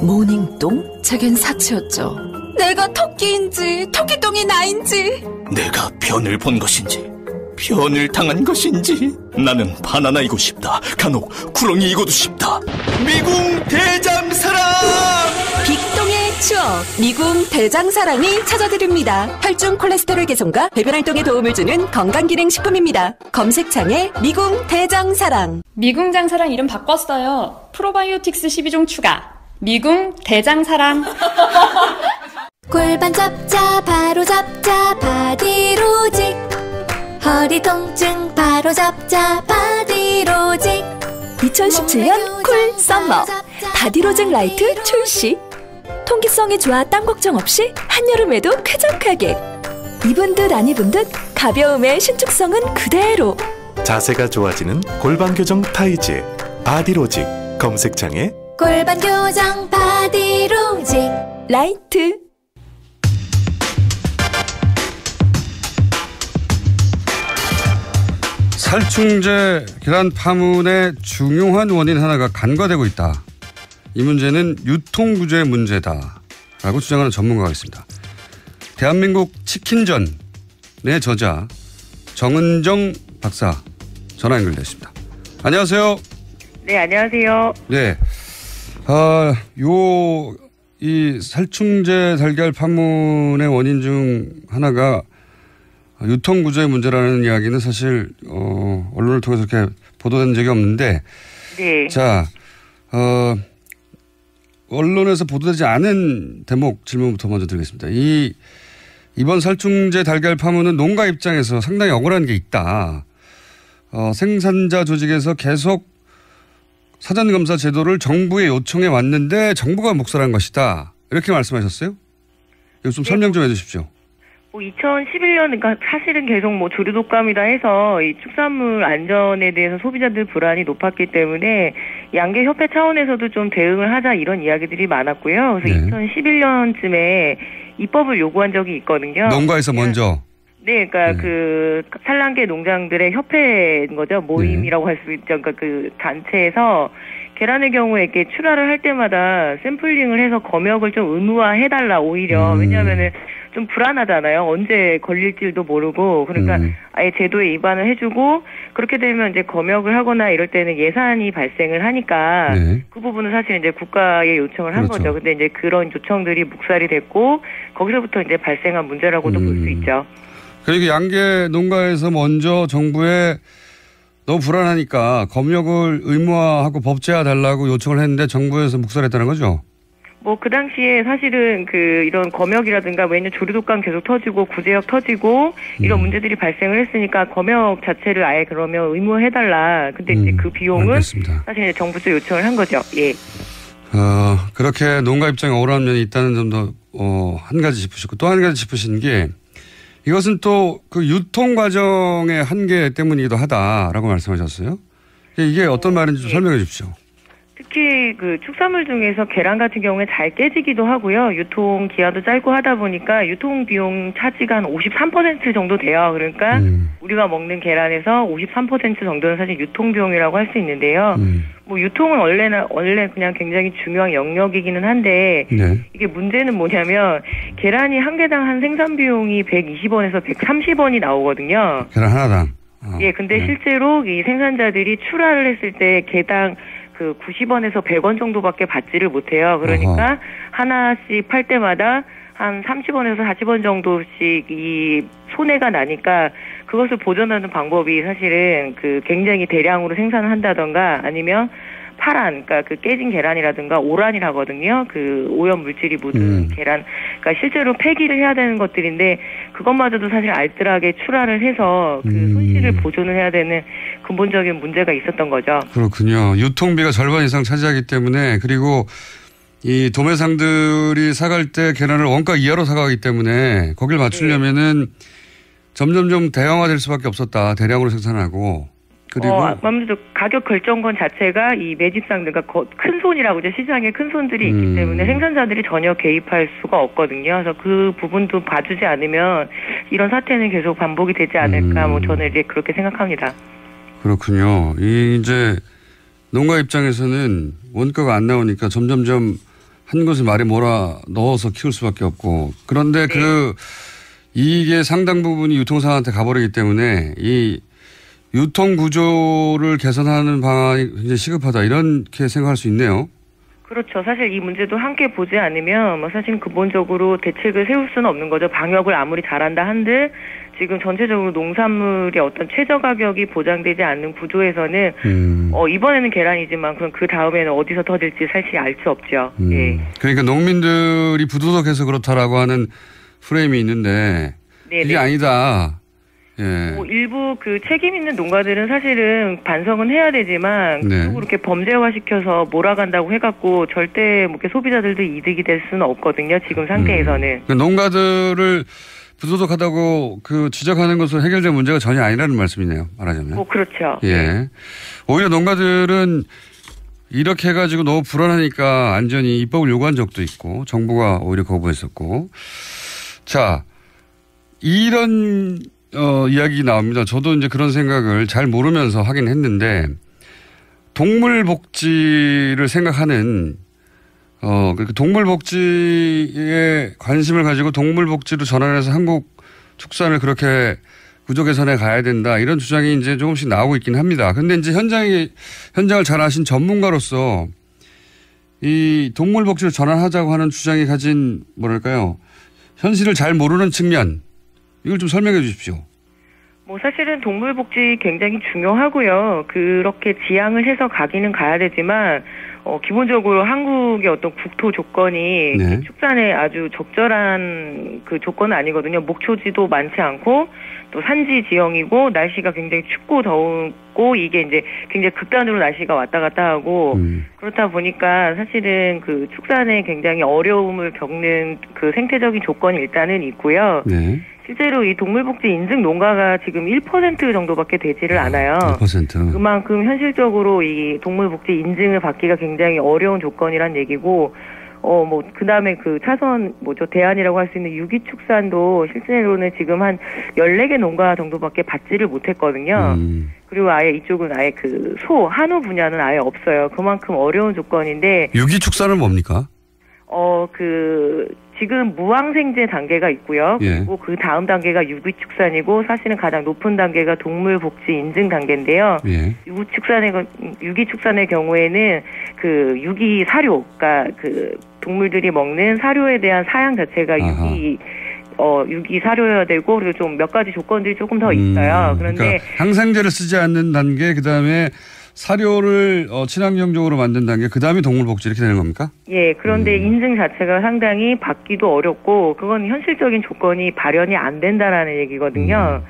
Speaker 5: 모닝똥? 제겐 사치였죠.
Speaker 4: 내가 토끼인지 토끼똥이 나인지
Speaker 12: 내가 변을 본 것인지 변을 당한 것인지 나는 바나나이고 싶다. 간혹 구렁이이고도 싶다. 미궁 대장사랑
Speaker 4: 빅똥의
Speaker 13: 추억 미궁 대장사랑이 찾아드립니다. 혈중 콜레스테롤 개선과 배변 활동에 도움을 주는 건강기능식품입니다. 검색창에 미궁 대장사랑.
Speaker 14: 미궁 장사랑 이름 바꿨어요. 프로바이오틱스 12종 추가. 미궁 대장사랑.
Speaker 15: 골반 잡자 바로 잡자 바디로직. 허리 통증 바로 잡자 바디로직.
Speaker 5: 2017년 쿨 썸머 바디로직 라이트 출시. 통기성이 좋아 땀 걱정 없이 한여름에도 쾌적하게. 입은 듯 안 입은 듯 가벼움의 신축성은 그대로.
Speaker 16: 자세가 좋아지는 골반 교정 타이즈 바디로직. 검색창에
Speaker 15: 골반 교정 바디로직
Speaker 5: 라이트.
Speaker 8: 살충제 계란 파문의 중요한 원인 하나가 간과되고 있다. 이 문제는 유통구조의 문제다라고 주장하는 전문가가 있습니다. 대한민국 치킨전의 저자 정은정 박사 전화 연결되어 있습니다. 안녕하세요.
Speaker 9: 네, 안녕하세요.
Speaker 8: 네. 이 살충제 달걀 파문의 원인 중 하나가 유통구조의 문제라는 이야기는 사실, 언론을 통해서 이렇게 보도된 적이 없는데.
Speaker 9: 네.
Speaker 8: 자, 언론에서 보도되지 않은 대목 질문부터 먼저 드리겠습니다. 이번 살충제 달걀 파문은 농가 입장에서 상당히 억울한 게 있다. 생산자 조직에서 계속 사전검사 제도를 정부에 요청해 왔는데 정부가 묵살한 것이다. 이렇게 말씀하셨어요? 이거 좀 설명 좀 해 주십시오.
Speaker 9: 2011년, 그러니까 사실은 계속 조류독감이다 해서 이 축산물 안전에 대해서 소비자들 불안이 높았기 때문에 양계협회 차원에서도 좀 대응을 하자 이런 이야기들이 많았고요. 그래서 네. 2011년쯤에 입법을 요구한 적이 있거든요.
Speaker 8: 농가에서 먼저.
Speaker 9: 네, 그러니까 그 산란계 농장들의 협회인 거죠. 모임이라고 할 수 있죠. 그러니까 그 단체에서 계란의 경우에 이렇게 출하를 할 때마다 샘플링을 해서 검역을 좀 의무화해달라 오히려. 왜냐하면은 좀 불안하잖아요. 언제 걸릴지도 모르고. 그러니까 아예 제도에 위반을 해주고 그렇게 되면 이제 검역을 하거나 이럴 때는 예산이 발생을 하니까 그 부분은 사실 이제 국가에 요청을 한 거죠. 근데 이제 그런 요청들이 묵살이 됐고 거기서부터 이제 발생한 문제라고도 볼 수 있죠.
Speaker 8: 그러니까 양계 농가에서 먼저 정부에 너무 불안하니까 검역을 의무화하고 법제화 달라고 요청을 했는데 정부에서 묵살했다는 거죠?
Speaker 9: 그 당시에 사실은 이런 검역이라든가 왜냐면 조류독감 계속 터지고 구제역 터지고 이런 문제들이 발생을 했으니까 검역 자체를 아예 그러면 의무화해달라. 근데 이제 그 비용은 알겠습니다. 사실 정부 쪽 요청을 한 거죠. 예.
Speaker 8: 그렇게 농가 입장에 억울한 면이 있다는 점도 한 가지 짚으셨고 또 한 가지 짚으신 게 이것은 또 그 유통 과정의 한계 때문이기도 하다라고 말씀하셨어요. 이게 어떤 말인지 좀 설명해 주십시오.
Speaker 9: 특히 그 축산물 중에서 계란 같은 경우에 잘 깨지기도 하고요. 유통 기한도 짧고 하다 보니까 유통 비용 차지가 한 53% 정도 돼요. 그러니까 우리가 먹는 계란에서 53% 정도는 사실 유통 비용이라고 할 수 있는데요. 유통은 원래 그냥 굉장히 중요한 영역이기는 한데 이게 문제는 뭐냐면 계란이 한 개당 한 생산 비용이 120원에서 130원이 나오거든요.
Speaker 8: 계란 하나당.
Speaker 9: 예, 근데 실제로 이 생산자들이 출하를 했을 때 개당 90원에서 100원 정도밖에 받지를 못해요. 그러니까 하나씩 팔 때마다 한 30원에서 40원 정도씩 이 손해가 나니까 그것을 보전하는 방법이 사실은 굉장히 대량으로 생산을 한다던가 아니면 파란, 그러니까 깨진 계란이라든가 오란이라거든요. 오염 물질이 묻은 계란. 그러니까 실제로 폐기를 해야 되는 것들인데 그것마저도 사실 알뜰하게 출하를 해서 손실을 보존을 해야 되는 근본적인 문제가 있었던 거죠.
Speaker 8: 그렇군요. 유통비가 절반 이상 차지하기 때문에 그리고 이 도매상들이 사갈 때 계란을 원가 이하로 사가기 때문에 거길 맞추려면은 점점점 대형화될 수밖에 없었다. 대량으로 생산하고. 그리고
Speaker 9: 아무래도 가격 결정권 자체가 이 매집상들, 그러니까 큰 손이라고 이제 시장에 큰 손들이 있기 때문에 생산자들이 전혀 개입할 수가 없거든요. 그래서 그 부분도 봐주지 않으면 이런 사태는 계속 반복이 되지 않을까. 저는 이제 그렇게 생각합니다.
Speaker 8: 그렇군요. 이제 농가 입장에서는 원가가 안 나오니까 점점점 한 곳에 말에 몰아 넣어서 키울 수밖에 없고 그런데 이게 상당 부분이 유통사한테 가버리기 때문에 이 유통 구조를 개선하는 방안이 굉장히 시급하다 이렇게 생각할 수 있네요.
Speaker 9: 그렇죠. 사실 이 문제도 함께 보지 않으면 뭐 사실 근본적으로 대책을 세울 수는 없는 거죠. 방역을 아무리 잘한다 한들 지금 전체적으로 농산물의 어떤 최저 가격이 보장되지 않는 구조에서는 이번에는 계란이지만 그럼 그 다음에는 어디서 터질지 사실 알 수 없죠. 예.
Speaker 8: 그러니까 농민들이 부도덕해서 그렇다라고 하는 프레임이 있는데
Speaker 9: 네네.
Speaker 8: 그게 아니다. 예.
Speaker 9: 뭐 일부 그 책임 있는 농가들은 사실은 반성은 해야 되지만
Speaker 8: 네.
Speaker 9: 그렇게 범죄화시켜서 몰아간다고 해갖고 절대 뭐 이렇게 소비자들도 이득이 될 수는 없거든요. 지금 상태에서는.
Speaker 8: 그러니까 농가들을 부도덕하다고 그 지적하는 것으로 해결될 문제가 전혀 아니라는 말씀이네요. 말하자면.
Speaker 9: 뭐 그렇죠.
Speaker 8: 예. 오히려 농가들은 이렇게 해가지고 너무 불안하니까 안전히 입법을 요구한 적도 있고 정부가 오히려 거부했었고. 자, 이런 이야기 나옵니다. 저도 이제 그런 생각을 잘 모르면서 하긴 했는데 동물 복지를 생각하는 동물 복지에 관심을 가지고 동물 복지로 전환해서 한국 축산을 그렇게 구조 개선에 가야 된다 이런 주장이 이제 조금씩 나오고 있긴 합니다. 근데 이제 현장을 잘 아신 전문가로서 이 동물 복지를 전환하자고 하는 주장이 가진 뭐랄까요? 현실을 잘 모르는 측면 이걸 좀 설명해 주십시오.
Speaker 9: 뭐 사실은 동물복지 굉장히 중요하고요. 그렇게 지향을 해서 가기는 가야 되지만 기본적으로 한국의 어떤 국토 조건이
Speaker 8: 네.
Speaker 9: 축산에 아주 적절한 그 조건은 아니거든요. 목초지도 많지 않고 또 산지 지형이고 날씨가 굉장히 춥고 더우고 이게 이제 굉장히 극단으로 날씨가 왔다 갔다 하고 그렇다 보니까 사실은 그 축산에 굉장히 어려움을 겪는 그 생태적인 조건이 일단은 있고요.
Speaker 8: 네.
Speaker 9: 실제로 이 동물복지 인증 농가가 지금 1% 정도밖에 되지를 않아요.
Speaker 8: 1%.
Speaker 9: 그만큼 현실적으로 이 동물복지 인증을 받기가 굉장히 어려운 조건이란 얘기고, 그 다음에 그 차선, 대안이라고 할 수 있는 유기축산도 실제로는 지금 한 14개 농가 정도밖에 받지를 못했거든요. 그리고 아예 이쪽은 아예 그 한우 분야는 아예 없어요. 그만큼 어려운 조건인데.
Speaker 8: 유기축산은 뭡니까?
Speaker 9: 지금 무항생제 단계가 있고요.
Speaker 8: 예.
Speaker 9: 그리고 그 다음 단계가 유기축산이고 사실은 가장 높은 단계가 동물복지 인증 단계인데요.
Speaker 8: 예.
Speaker 9: 유기축산의 경우에는 그 유기사료, 그러니까 그 동물들이 먹는 사료에 대한 사양 자체가 유기사료여야 되고 그리고 좀 몇 가지 조건들이 조금 더 있어요. 그런데
Speaker 8: 그러니까 항생제를 쓰지 않는 단계, 그 다음에 사료를 친환경적으로 만든 단계, 그 다음에 동물복지 이렇게 되는 겁니까?
Speaker 9: 예, 그런데 인증 자체가 상당히 받기도 어렵고 그건 현실적인 조건이 발현이 안 된다라는 얘기거든요.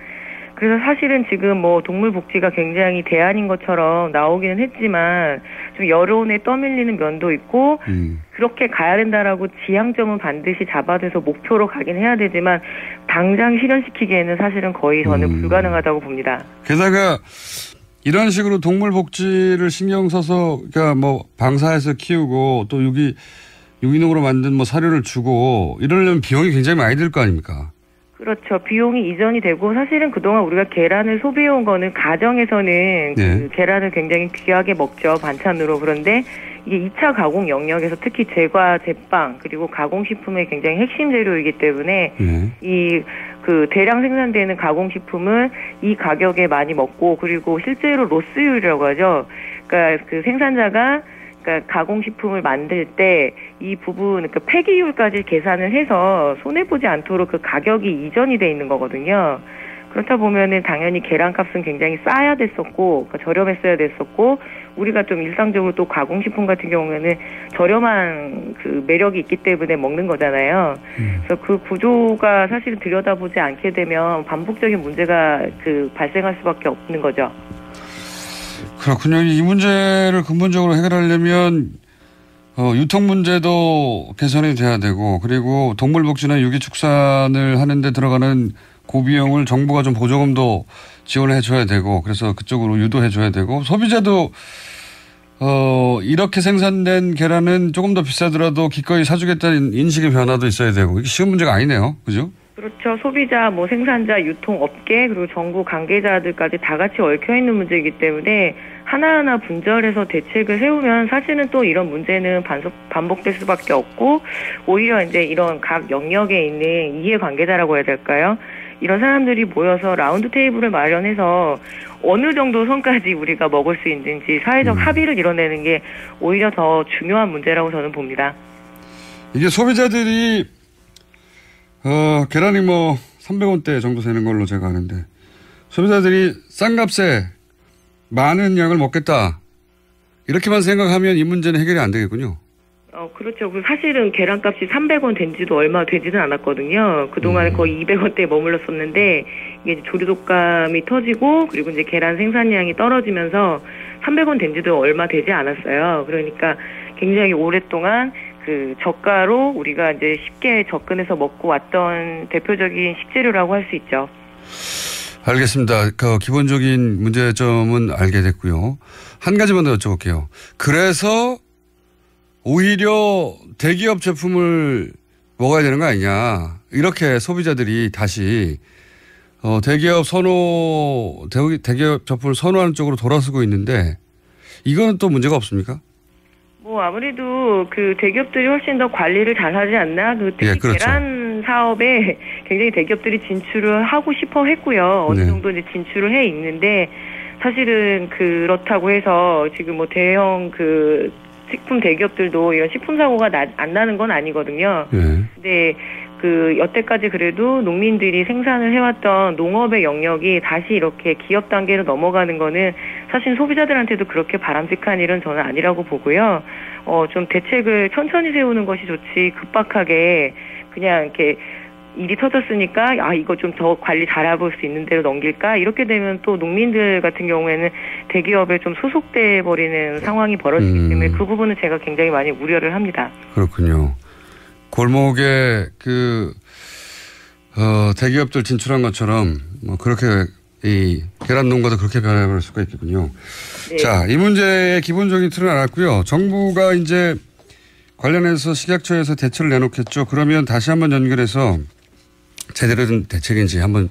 Speaker 9: 그래서 사실은 지금 동물복지가 굉장히 대안인 것처럼 나오기는 했지만 좀 여론에 떠밀리는 면도 있고 그렇게 가야 된다라고 지향점은 반드시 잡아둬서 목표로 가긴 해야 되지만 당장 실현시키기에는 사실은 거의 저는 불가능하다고 봅니다.
Speaker 8: 게다가 이런 식으로 동물 복지를 신경 써서 그러니까 방사해서 키우고 또 유기농으로 만든 사료를 주고 이러려면 비용이 굉장히 많이 들 거 아닙니까?
Speaker 9: 그렇죠. 비용이 이전이 되고 사실은 그동안 우리가 계란을 소비해온 거는 가정에서는 그 계란을 굉장히 귀하게 먹죠. 반찬으로. 그런데 이게 2차 가공 영역에서 특히 제과, 제빵 그리고 가공식품의 굉장히 핵심 재료이기 때문에 그 대량 생산되는 가공식품은 이 가격에 많이 먹고 그리고 실제로 로스율이라고 하죠. 그러니까 그 생산자가 가공식품을 만들 때 이 부분, 폐기율까지 계산을 해서 손해보지 않도록 그 가격이 이전이 돼 있는 거거든요. 그렇다 보면은 당연히 계란값은 굉장히 싸야 됐었고, 저렴했어야 됐었고, 우리가 좀 일상적으로 또 가공식품 같은 경우에는 저렴한 그 매력이 있기 때문에 먹는 거잖아요. 그래서 그 구조가 사실은 들여다보지 않게 되면 반복적인 문제가 발생할 수밖에 없는 거죠.
Speaker 8: 그렇군요. 이 문제를 근본적으로 해결하려면 유통 문제도 개선이 돼야 되고 그리고 동물복지나 유기축산을 하는데 들어가는 고비용을 정부가 좀 보조금도 지원해 줘야 되고 그래서 그쪽으로 유도해 줘야 되고 소비자도 이렇게 생산된 계란은 조금 더 비싸더라도 기꺼이 사주겠다는 인식의 변화도 있어야 되고 이게 쉬운 문제가 아니네요. 그죠?
Speaker 9: 그렇죠. 소비자, 생산자, 유통업계 그리고 정부 관계자들까지 다 같이 얽혀있는 문제이기 때문에 하나하나 분절해서 대책을 세우면 사실은 또 이런 문제는 반복될 수밖에 없고 오히려 이제 이런 각 영역에 있는 이해관계자라고 해야 될까요? 이런 사람들이 모여서 라운드 테이블을 마련해서 어느 정도 선까지 우리가 먹을 수 있는지 사회적 합의를 이뤄내는 게 오히려 더 중요한 문제라고 저는 봅니다.
Speaker 8: 이게 소비자들이 계란이 뭐 300원대 정도 되는 걸로 제가 아는데 소비자들이 싼 값에 많은 양을 먹겠다. 이렇게만 생각하면 이 문제는 해결이 안 되겠군요.
Speaker 9: 그렇죠. 사실은 계란값이 300원 된 지도 얼마 되지는 않았거든요. 그동안 거의 200원대에 머물렀었는데 이게 조류독감이 터지고 그리고 이제 계란 생산량이 떨어지면서 300원 된 지도 얼마 되지 않았어요. 그러니까 굉장히 오랫동안 그 저가로 우리가 이제 쉽게 접근해서 먹고 왔던 대표적인 식재료라고 할 수 있죠.
Speaker 8: 알겠습니다. 그 기본적인 문제점은 알게 됐고요. 한 가지만 더 여쭤볼게요. 그래서 오히려 대기업 제품을 먹어야 되는 거 아니냐. 이렇게 소비자들이 다시 대기업 제품을 선호하는 쪽으로 돌아서고 있는데 이거는 또 문제가 없습니까?
Speaker 9: 아무래도 그 대기업들이 훨씬 더 관리를 잘하지 않나. 특히
Speaker 8: 그렇죠.
Speaker 9: 계란 사업에 굉장히 대기업들이 진출을 하고 싶어 했고요. 어느 정도 이제 진출을 해 있는데 사실은 그렇다고 해서 지금 뭐 대형 그 식품 대기업들도 이런 식품 사고가 안 나는 건 아니거든요. 근데 그 여태까지 그래도 농민들이 생산을 해왔던 농업의 영역이 다시 이렇게 기업 단계로 넘어가는 거는 사실 소비자들한테도 그렇게 바람직한 일은 저는 아니라고 보고요. 좀 대책을 천천히 세우는 것이 좋지 급박하게 그냥 이렇게 일이 터졌으니까 이거 좀 더 관리 잘해볼 수 있는 대로 넘길까 이렇게 되면 또 농민들 같은 경우에는 대기업에 좀 소속돼 버리는 상황이 벌어지기 때문에 그 부분은 제가 굉장히 많이 우려를 합니다.
Speaker 8: 그렇군요. 골목에 대기업들 진출한 것처럼 뭐 그렇게 이 계란 농가도 그렇게 변해버릴 수가 있겠군요.
Speaker 9: 네.
Speaker 8: 자, 이 문제의 기본적인 틀은 알았고요. 정부가 이제 관련해서 식약처에서 대책을 내놓겠죠. 그러면 다시 한번 연결해서 제대로 된 대책인지 한번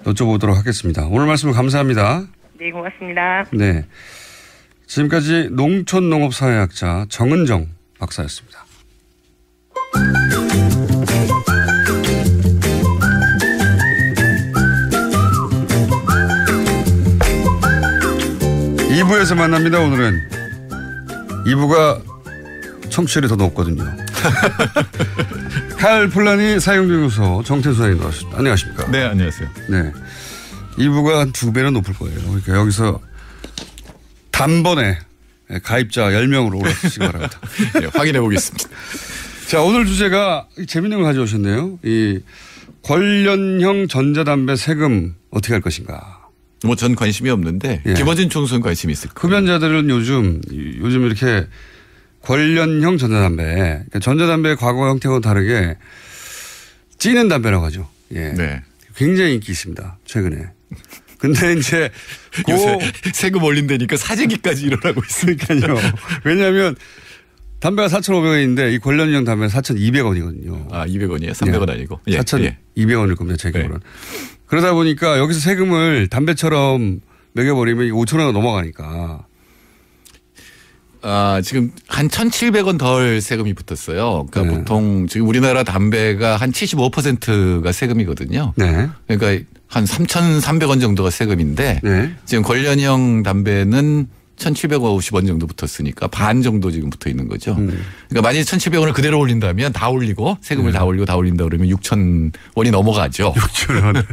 Speaker 8: 여쭤보도록 하겠습니다. 오늘 말씀 감사합니다.
Speaker 9: 네, 고맙습니다.
Speaker 8: 네, 지금까지 농촌농업사회학자 정은정 박사였습니다. (2부에서) 만납니다. 오늘은 2부가 청취율이 더 높거든요. 칼플라니 사용연구소 정태수 선생님 나오셨습니다. 안녕하십니까?
Speaker 17: 네, 안녕하세요.
Speaker 8: 네, 2부가 한 2배는 높을 거예요. 그러니까 여기서 단번에 가입자 10명으로 올라가시기 바랍니다.
Speaker 17: 네, 확인해 보겠습니다.
Speaker 8: 자, 오늘 주제가 재밌는 걸 가져오셨네요. 이 관련형 전자담배 세금 어떻게 할 것인가.
Speaker 17: 뭐 전 관심이 없는데 김어준 총수는 관심이 있을 거예요.
Speaker 8: 흡연자들은 요즘 이렇게 관련형 전자담배, 그러니까 전자담배의 과거 형태와 다르게 찌는 담배라고 하죠. 네. 굉장히 인기 있습니다. 최근에. 근데 이제
Speaker 17: 요새 세금 올린다니까 사재기까지 일어나고 있으니까요.
Speaker 8: 왜냐하면 담배가 4,500원인데 이 관련형 담배는 4,200원이거든요.
Speaker 17: 아, 200원이에요? 300원 아니고?
Speaker 8: 4,200원일 겁니다. 제 기억으로는. 그러다 보니까 여기서 세금을 담배처럼 매겨버리면 5,000원이 넘어가니까.
Speaker 17: 지금 한 1,700원 덜 세금이 붙었어요. 그러니까 보통 지금 우리나라 담배가 한 75%가 세금이거든요. 그러니까 한 3,300원 정도가 세금인데 지금 관련형 담배는 1,750원 정도 붙었으니까 반 정도 지금 붙어 있는 거죠. 그러니까 만약에 1,700원을 그대로 올린다면 다 올리고 세금을 다 올리고 다 올린다 그러면 6,000원이 넘어가죠.
Speaker 8: 6,000원.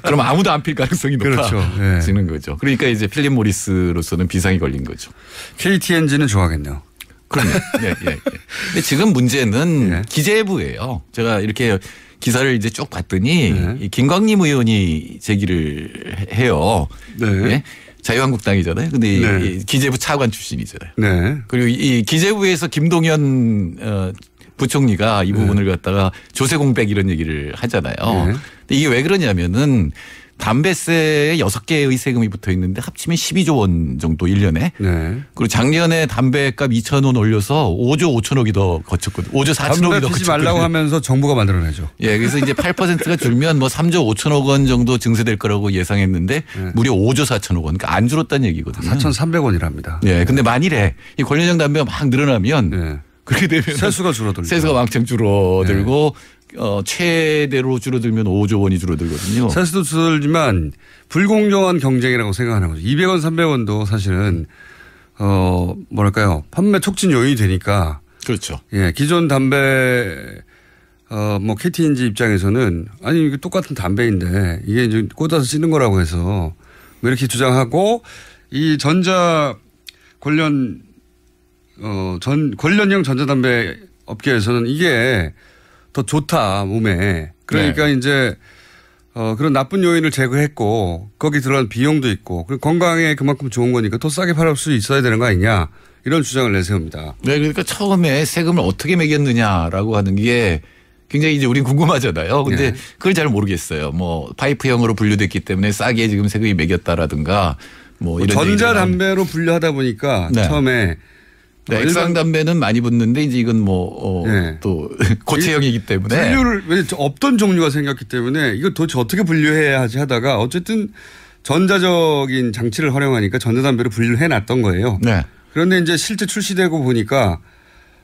Speaker 17: 그럼 아무도 안 필 가능성이 높아지는 거죠. 그러니까 이제 필립 모리스로서는 비상이 걸린 거죠.
Speaker 8: KTNG는 좋아하겠네요.
Speaker 17: 그럼요. 근데 지금 문제는 기재부예요. 제가 이렇게 기사를 이제 쭉 봤더니 이 김광림 의원이 제기를 해요. 자유한국당이잖아요. 근데 이 기재부 차관 출신이잖아요. 그리고 이 기재부에서 김동연 부총리가 이 부분을 갖다가 조세공백 이런 얘기를 하잖아요. 근데 이게 왜 그러냐면은 담배세에 6개의 세금이 붙어 있는데 합치면 12조 원 정도 1년에. 그리고 작년에 담배값 2,000원 올려서 5조 5천억이 더 거쳤거든요. 5조 4천억이 더 거쳤거든요.
Speaker 8: 담배 피지 말라고 하면서 정부가 만들어내죠.
Speaker 17: 그래서 이제 8%가 줄면 뭐 3조 5천억 원 정도 증세될 거라고 예상했는데 무려 5조 4천억 원. 그러니까 안 줄었다는 얘기거든요.
Speaker 8: 4,300원이랍니다.
Speaker 17: 근데 만일에 이 관련형 담배가 막 늘어나면 그렇게 되면
Speaker 8: 세수가 줄어들고
Speaker 17: 세수가 왕창 줄어들고 최대로 줄어들면 5조 원이 줄어들거든요.
Speaker 8: 세수도 줄어들지만 불공정한 경쟁이라고 생각하는 거죠. 200원, 300원도 사실은 뭐랄까요. 판매 촉진 요인이 되니까.
Speaker 17: 그렇죠.
Speaker 8: 예, 기존 담배 뭐 KTNG 입장에서는 아니 이게 똑같은 담배인데 이게 이제 꽂아서 찌는 거라고 해서 뭐 이렇게 주장하고 이 전자 관련형 전자담배 업계에서는 이게 더 좋다 몸에. 그러니까 네. 이제 그런 나쁜 요인을 제거했고 거기 들어간 비용도 있고 그리고 건강에 그만큼 좋은 거니까 더 싸게 팔을 수 있어야 되는 거 아니냐 이런 주장을 내세웁니다.
Speaker 17: 네, 그러니까 처음에 세금을 어떻게 매겼느냐라고 하는 게 굉장히 이제 우린 궁금하잖아요. 근데 네. 그걸 잘 모르겠어요. 뭐 파이프형으로 분류됐기 때문에 싸게 지금 세금이 매겼다라든가 뭐 이런
Speaker 8: 전자담배로 분류하다 보니까 네. 처음에
Speaker 17: 네, 액상 담배는 많이 붙는데 이제 이건
Speaker 8: 네.
Speaker 17: 또 고체형이기 때문에
Speaker 8: 분류를 왜 없던 종류가 생겼기 때문에 이거 도대체 어떻게 분류해야 하지 하다가 어쨌든 전자적인 장치를 활용하니까 전자담배로 분류를 해놨던 거예요.
Speaker 17: 네.
Speaker 8: 그런데 이제 실제 출시되고 보니까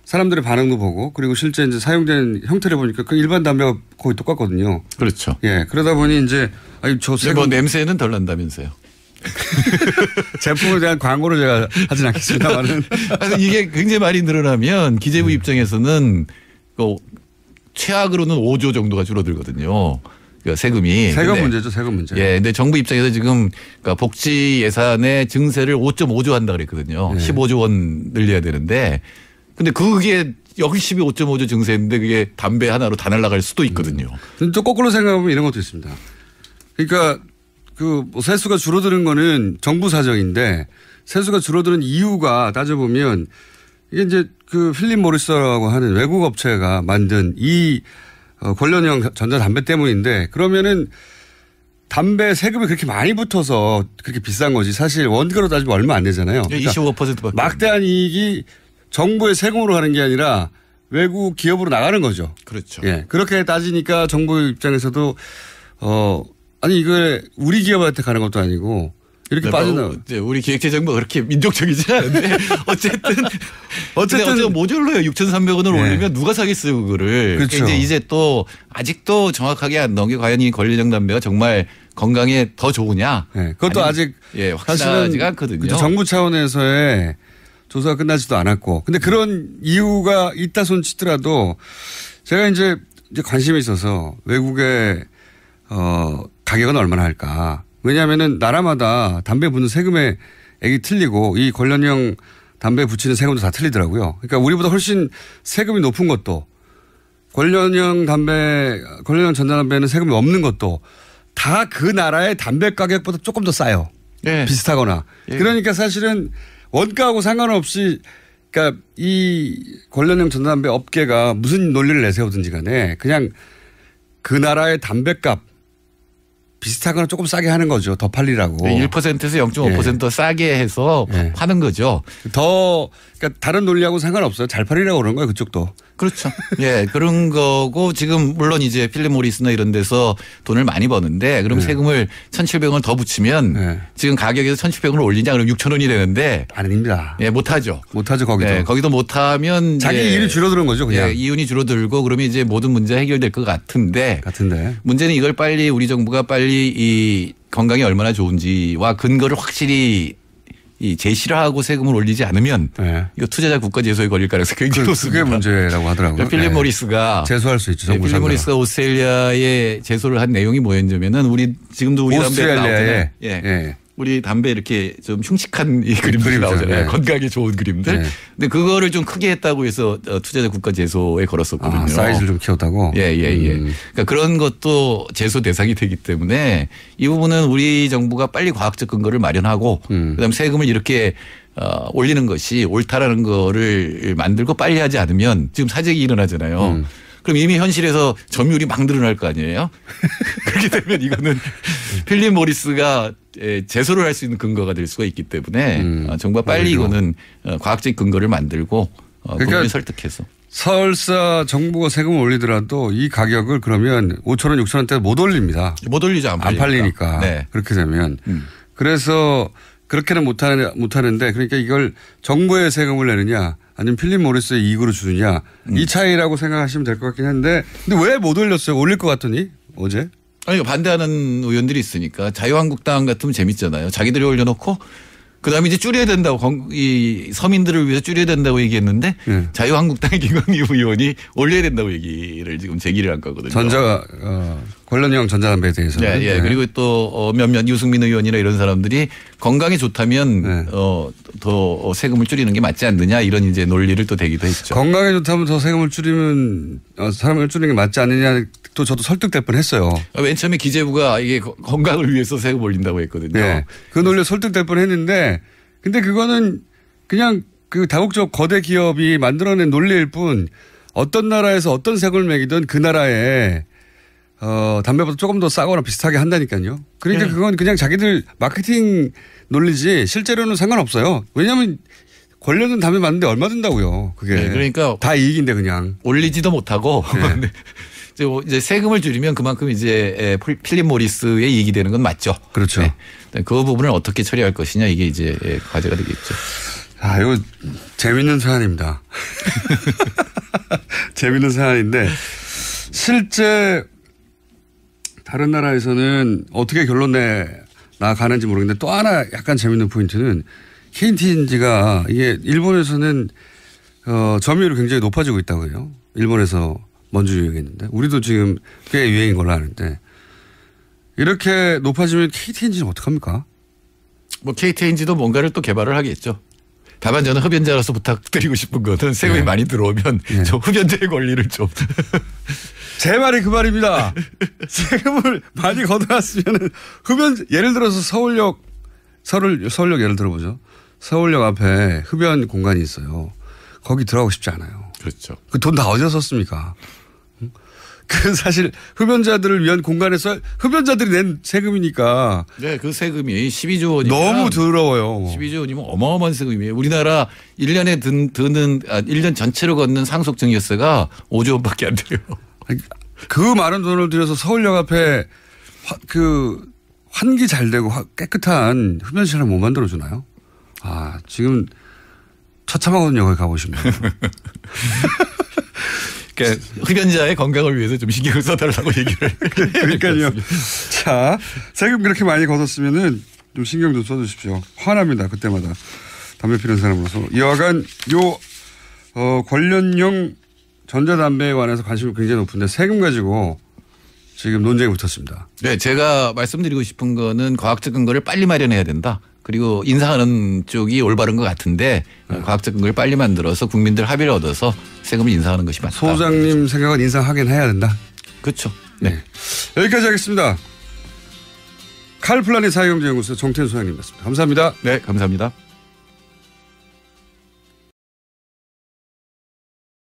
Speaker 8: 사람들의 반응도 보고 그리고 실제 이제 사용된 형태를 보니까 그 일반 담배가 거의 똑같거든요.
Speaker 17: 그렇죠.
Speaker 8: 예, 그러다 보니 이제 저 세금
Speaker 17: 뭐 냄새는 덜 난다면서요.
Speaker 8: 제품에 대한 광고를 제가 하진 않겠습니다만은
Speaker 17: 이게 굉장히 많이 늘어나면 기재부 입장에서는 최악으로는 5조 정도가 줄어들거든요. 그러니까 세금이.
Speaker 8: 세금 문제죠, 세금 문제.
Speaker 17: 예, 근데 정부 입장에서 지금 그러니까 복지 예산의 증세를 5.5조 한다 그랬거든요. 네. 15조 원 늘려야 되는데, 근데 그게 열심히 5.5조 증세인데 그게 담배 하나로 다 날아갈 수도 있거든요.
Speaker 8: 또 거꾸로 생각하면 이런 것도 있습니다. 그러니까 뭐 세수가 줄어드는 거는 정부 사정인데 세수가 줄어드는 이유가 따져보면 이게 이제 필립 모리스라고 하는 외국 업체가 만든 이 관련형 전자담배 때문인데 그러면은 담배 세금이 그렇게 많이 붙어서 그렇게 비싼 거지 사실 원가로 따지면 얼마 안 되잖아요.
Speaker 17: 그러니까 25%밖에.
Speaker 8: 막대한 이익이 정부의 세금으로 가는 게 아니라 외국 기업으로 나가는 거죠.
Speaker 17: 그렇죠.
Speaker 8: 예. 그렇게 따지니까 정부 입장에서도 아니 이거 우리 기업한테 가는 것도 아니고 이렇게 빠져나가.
Speaker 17: 우리 기획재정부가 그렇게 민족적이지 않은데 어쨌든 모듈로요. 6,300원을 올리면 누가 사겠어요 그거를.
Speaker 8: 그렇죠.
Speaker 17: 이제 또 아직도 정확하게 안 나온 게 과연 이 관련형 담배가 정말 건강에 더 좋으냐.
Speaker 8: 네. 그것도 아직
Speaker 17: 확실하지가 않거든요.
Speaker 8: 그렇죠. 정부 차원에서의 조사가 끝나지도 않았고. 근데 그런 이유가 있다 손 치더라도 제가 이제 관심이 있어서 외국의 가격은 얼마나 할까. 왜냐하면은 나라마다 담배 붙는 세금의 액이 틀리고 이 관련형 담배 붙이는 세금도 다 틀리더라고요. 그러니까 우리보다 훨씬 세금이 높은 것도 관련형 전자담배는 세금이 없는 것도 다 그 나라의 담배 가격보다 조금 더 싸요.
Speaker 17: 네.
Speaker 8: 비슷하거나. 네. 그러니까 사실은 원가하고 상관없이 그러니까 이 관련형 전자담배 업계가 무슨 논리를 내세우든지 간에 그냥 그 나라의 담배값 비슷하거나 조금 싸게 하는 거죠. 더 팔리라고.
Speaker 17: 1%에서 0.5% 더 싸게 해서 파는 거죠.
Speaker 8: 그러니까 다른 논리하고 상관없어요. 잘 팔리라고 그런 거예요. 그쪽도.
Speaker 17: 그렇죠. 예, 그런 거고 지금 물론 이제 필립 모리스나 이런 데서 돈을 많이 버는데 그럼 세금을 1,700원 더 붙이면 지금 가격에서 1,700원을 올리냐 그럼 6,000원이 되는데
Speaker 8: 아닙니다.
Speaker 17: 예, 못하죠.
Speaker 8: 못하죠 거기도.
Speaker 17: 예, 거기도 못하면
Speaker 8: 자기 이윤이 줄어드는 거죠 그냥.
Speaker 17: 예, 이윤이 줄어들고 그러면 이제 모든 문제가 해결될 것 같은데 문제는 이걸 빨리 우리 정부가 빨리 이 건강이 얼마나 좋은지와 근거를 확실히 제시를 하고 세금을 올리지 않으면 이거 투자자 국가제소에 걸릴 가능성이 굉장히 높습니다.
Speaker 8: 그게 문제라고 하더라고요.
Speaker 17: 필립 모리스가
Speaker 8: 제소할 수 있죠.
Speaker 17: 필립 모리스가 오스트레일리아에 제소를 한 내용이 뭐였냐면은 우리 지금도 우리 담배 나오잖아요. 우리 담배 이렇게 좀 흉측한 이 그림들이 나오잖아요. 건강에 좋은 그림들. 근데 그거를 좀 크게 했다고 해서 투자자 국가 제소에 걸었었거든요.
Speaker 8: 사이즈를 좀 키웠다고?
Speaker 17: 예. 그러니까 그런 것도 제소 대상이 되기 때문에 이 부분은 우리 정부가 빨리 과학적 근거를 마련하고 그다음에 세금을 이렇게 올리는 것이 옳다라는 거를 만들고 빨리 하지 않으면 지금 사재기 일어나잖아요. 그럼 이미 현실에서 점유율이 막 늘어날 거 아니에요? 그렇게 되면 이거는 필립 모리스가 제소를 할 수 있는 근거가 될 수가 있기 때문에 정부가 빨리 이거는 과학적 근거를 만들고 국민을 설득해서.
Speaker 8: 설사 정부가 세금을 올리더라도 이 가격을 그러면 5,000원, 6,000원대 못 올립니다.
Speaker 17: 못 올리죠. 안
Speaker 8: 팔리니까. 네. 그렇게 되면. 그래서 그렇게는 못 하는데 그러니까 이걸 정부의 세금을 내느냐 아니면 필립 모리스의 이익으로 주느냐 이 차이라고 생각하시면 될 것 같긴 한데 근데 왜 못 올렸어요? 올릴 것 같더니 어제?
Speaker 17: 아니 반대하는 의원들이 있으니까 자유한국당 같으면 재밌잖아요. 자기들이 올려놓고 그다음에 이제 줄여야 된다고 이 서민들을 위해서 줄여야 된다고 얘기했는데 자유한국당의 김광희 의원이 올려야 된다고 얘기를 지금 제기를 한 거거든요.
Speaker 8: 관련형 전자담배에 대해서.
Speaker 17: 예, 예. 그리고 또 몇몇 유승민 의원이나 이런 사람들이 건강에 좋다면 더 세금을 줄이는 게 맞지 않느냐 이런 이제 논리를 또 대기도 했죠.
Speaker 8: 건강에 좋다면 더 세금을 줄이면 사람을 줄이는 게 맞지 않느냐 또 저도 설득될 뻔했어요.
Speaker 17: 맨 처음에 기재부가 이게 건강을 위해서 세금 올린다고 했거든요.
Speaker 8: 네. 그 논리 설득될 뻔했는데 근데 그거는 그냥 그 다국적 거대 기업이 만들어낸 논리일 뿐 어떤 나라에서 어떤 세금을 매기든 그 나라에 담배보다 조금 더 싸거나 비슷하게 한다니까요. 그러니까 그건 그냥 자기들 마케팅 논리지 실제로는 상관없어요. 왜냐하면 권력은 담배 맞는데 얼마 든다고요. 그게.
Speaker 17: 네, 그러니까
Speaker 8: 다 이익인데 그냥.
Speaker 17: 올리지도 못하고 네. 이제 세금을 줄이면 그만큼 이제 필립 모리스의 이익이 되는 건 맞죠.
Speaker 8: 그렇죠.
Speaker 17: 네. 그 부분을 어떻게 처리할 것이냐 이게 이제 과제가 되겠죠.
Speaker 8: 아, 이거 재밌는 사안입니다. 재밌는 사안인데 실제 다른 나라에서는 어떻게 결론 나가는지 모르겠는데 또 하나 약간 재밌는 포인트는 KTNG가 이게 일본에서는 점유율이 굉장히 높아지고 있다고 해요. 일본에서 먼저 유행했는데 우리도 지금 꽤 유행인 걸로 아는데 이렇게 높아지면 KTNG는 어떡합니까?
Speaker 17: 뭐 KTNG도 뭔가를 또 개발을 하겠죠. 다만 저는 흡연자로서 부탁드리고 싶은 거는 세금이 많이 들어오면 저 흡연자의 권리를 좀.
Speaker 8: 제 말이 그 말입니다. 세금을 많이 걷어놨으면 예를 들어서 서울역 예를 들어보죠. 서울역 앞에 흡연 공간이 있어요. 거기 들어가고 싶지 않아요.
Speaker 17: 그렇죠.
Speaker 8: 그 돈 다 어디서 썼습니까? 그 사실 흡연자들을 위한 공간에서 흡연자들이 낸 세금이니까.
Speaker 17: 네, 그 세금이 12조 원이면
Speaker 8: 너무 더러워요.
Speaker 17: 12조 원이면 어마어마한 세금이에요. 우리나라 1년에 드는 1년 전체로 걷는 상속증여세가 5조 원밖에 안 돼요.
Speaker 8: 그 많은 돈을 들여서 서울역 앞에 환기 잘 되고 깨끗한 흡연실을 못 만들어주나요? 아, 지금 처참하거든요. 거기 가보시면.
Speaker 17: 그러니까 흡연자의 건강을 위해서 좀 신경을 써달라고 얘기를.
Speaker 8: 그러니까요. 자, 세금 그렇게 많이 걷었으면은 좀 신경 좀 써주십시오. 화납니다. 그때마다. 담배 피우는 사람으로서. 여하간 관련용 전자담배에 관해서 관심이 굉장히 높은데 세금 가지고 지금 논쟁이 붙었습니다.
Speaker 17: 네, 제가 말씀드리고 싶은 거는 과학적 근거를 빨리 마련해야 된다. 그리고 인상하는 쪽이 올바른 것 같은데 과학적 근거를 빨리 만들어서 국민들 합의를 얻어서 세금을 인상하는 것이 맞다.
Speaker 8: 소장님 생각은 인상하긴 해야 된다.
Speaker 17: 그렇죠.
Speaker 8: 네. 여기까지 하겠습니다. 칼플라닛 사회경제연구소 정태현 소장님이었습니다. 감사합니다.
Speaker 17: 네, 감사합니다.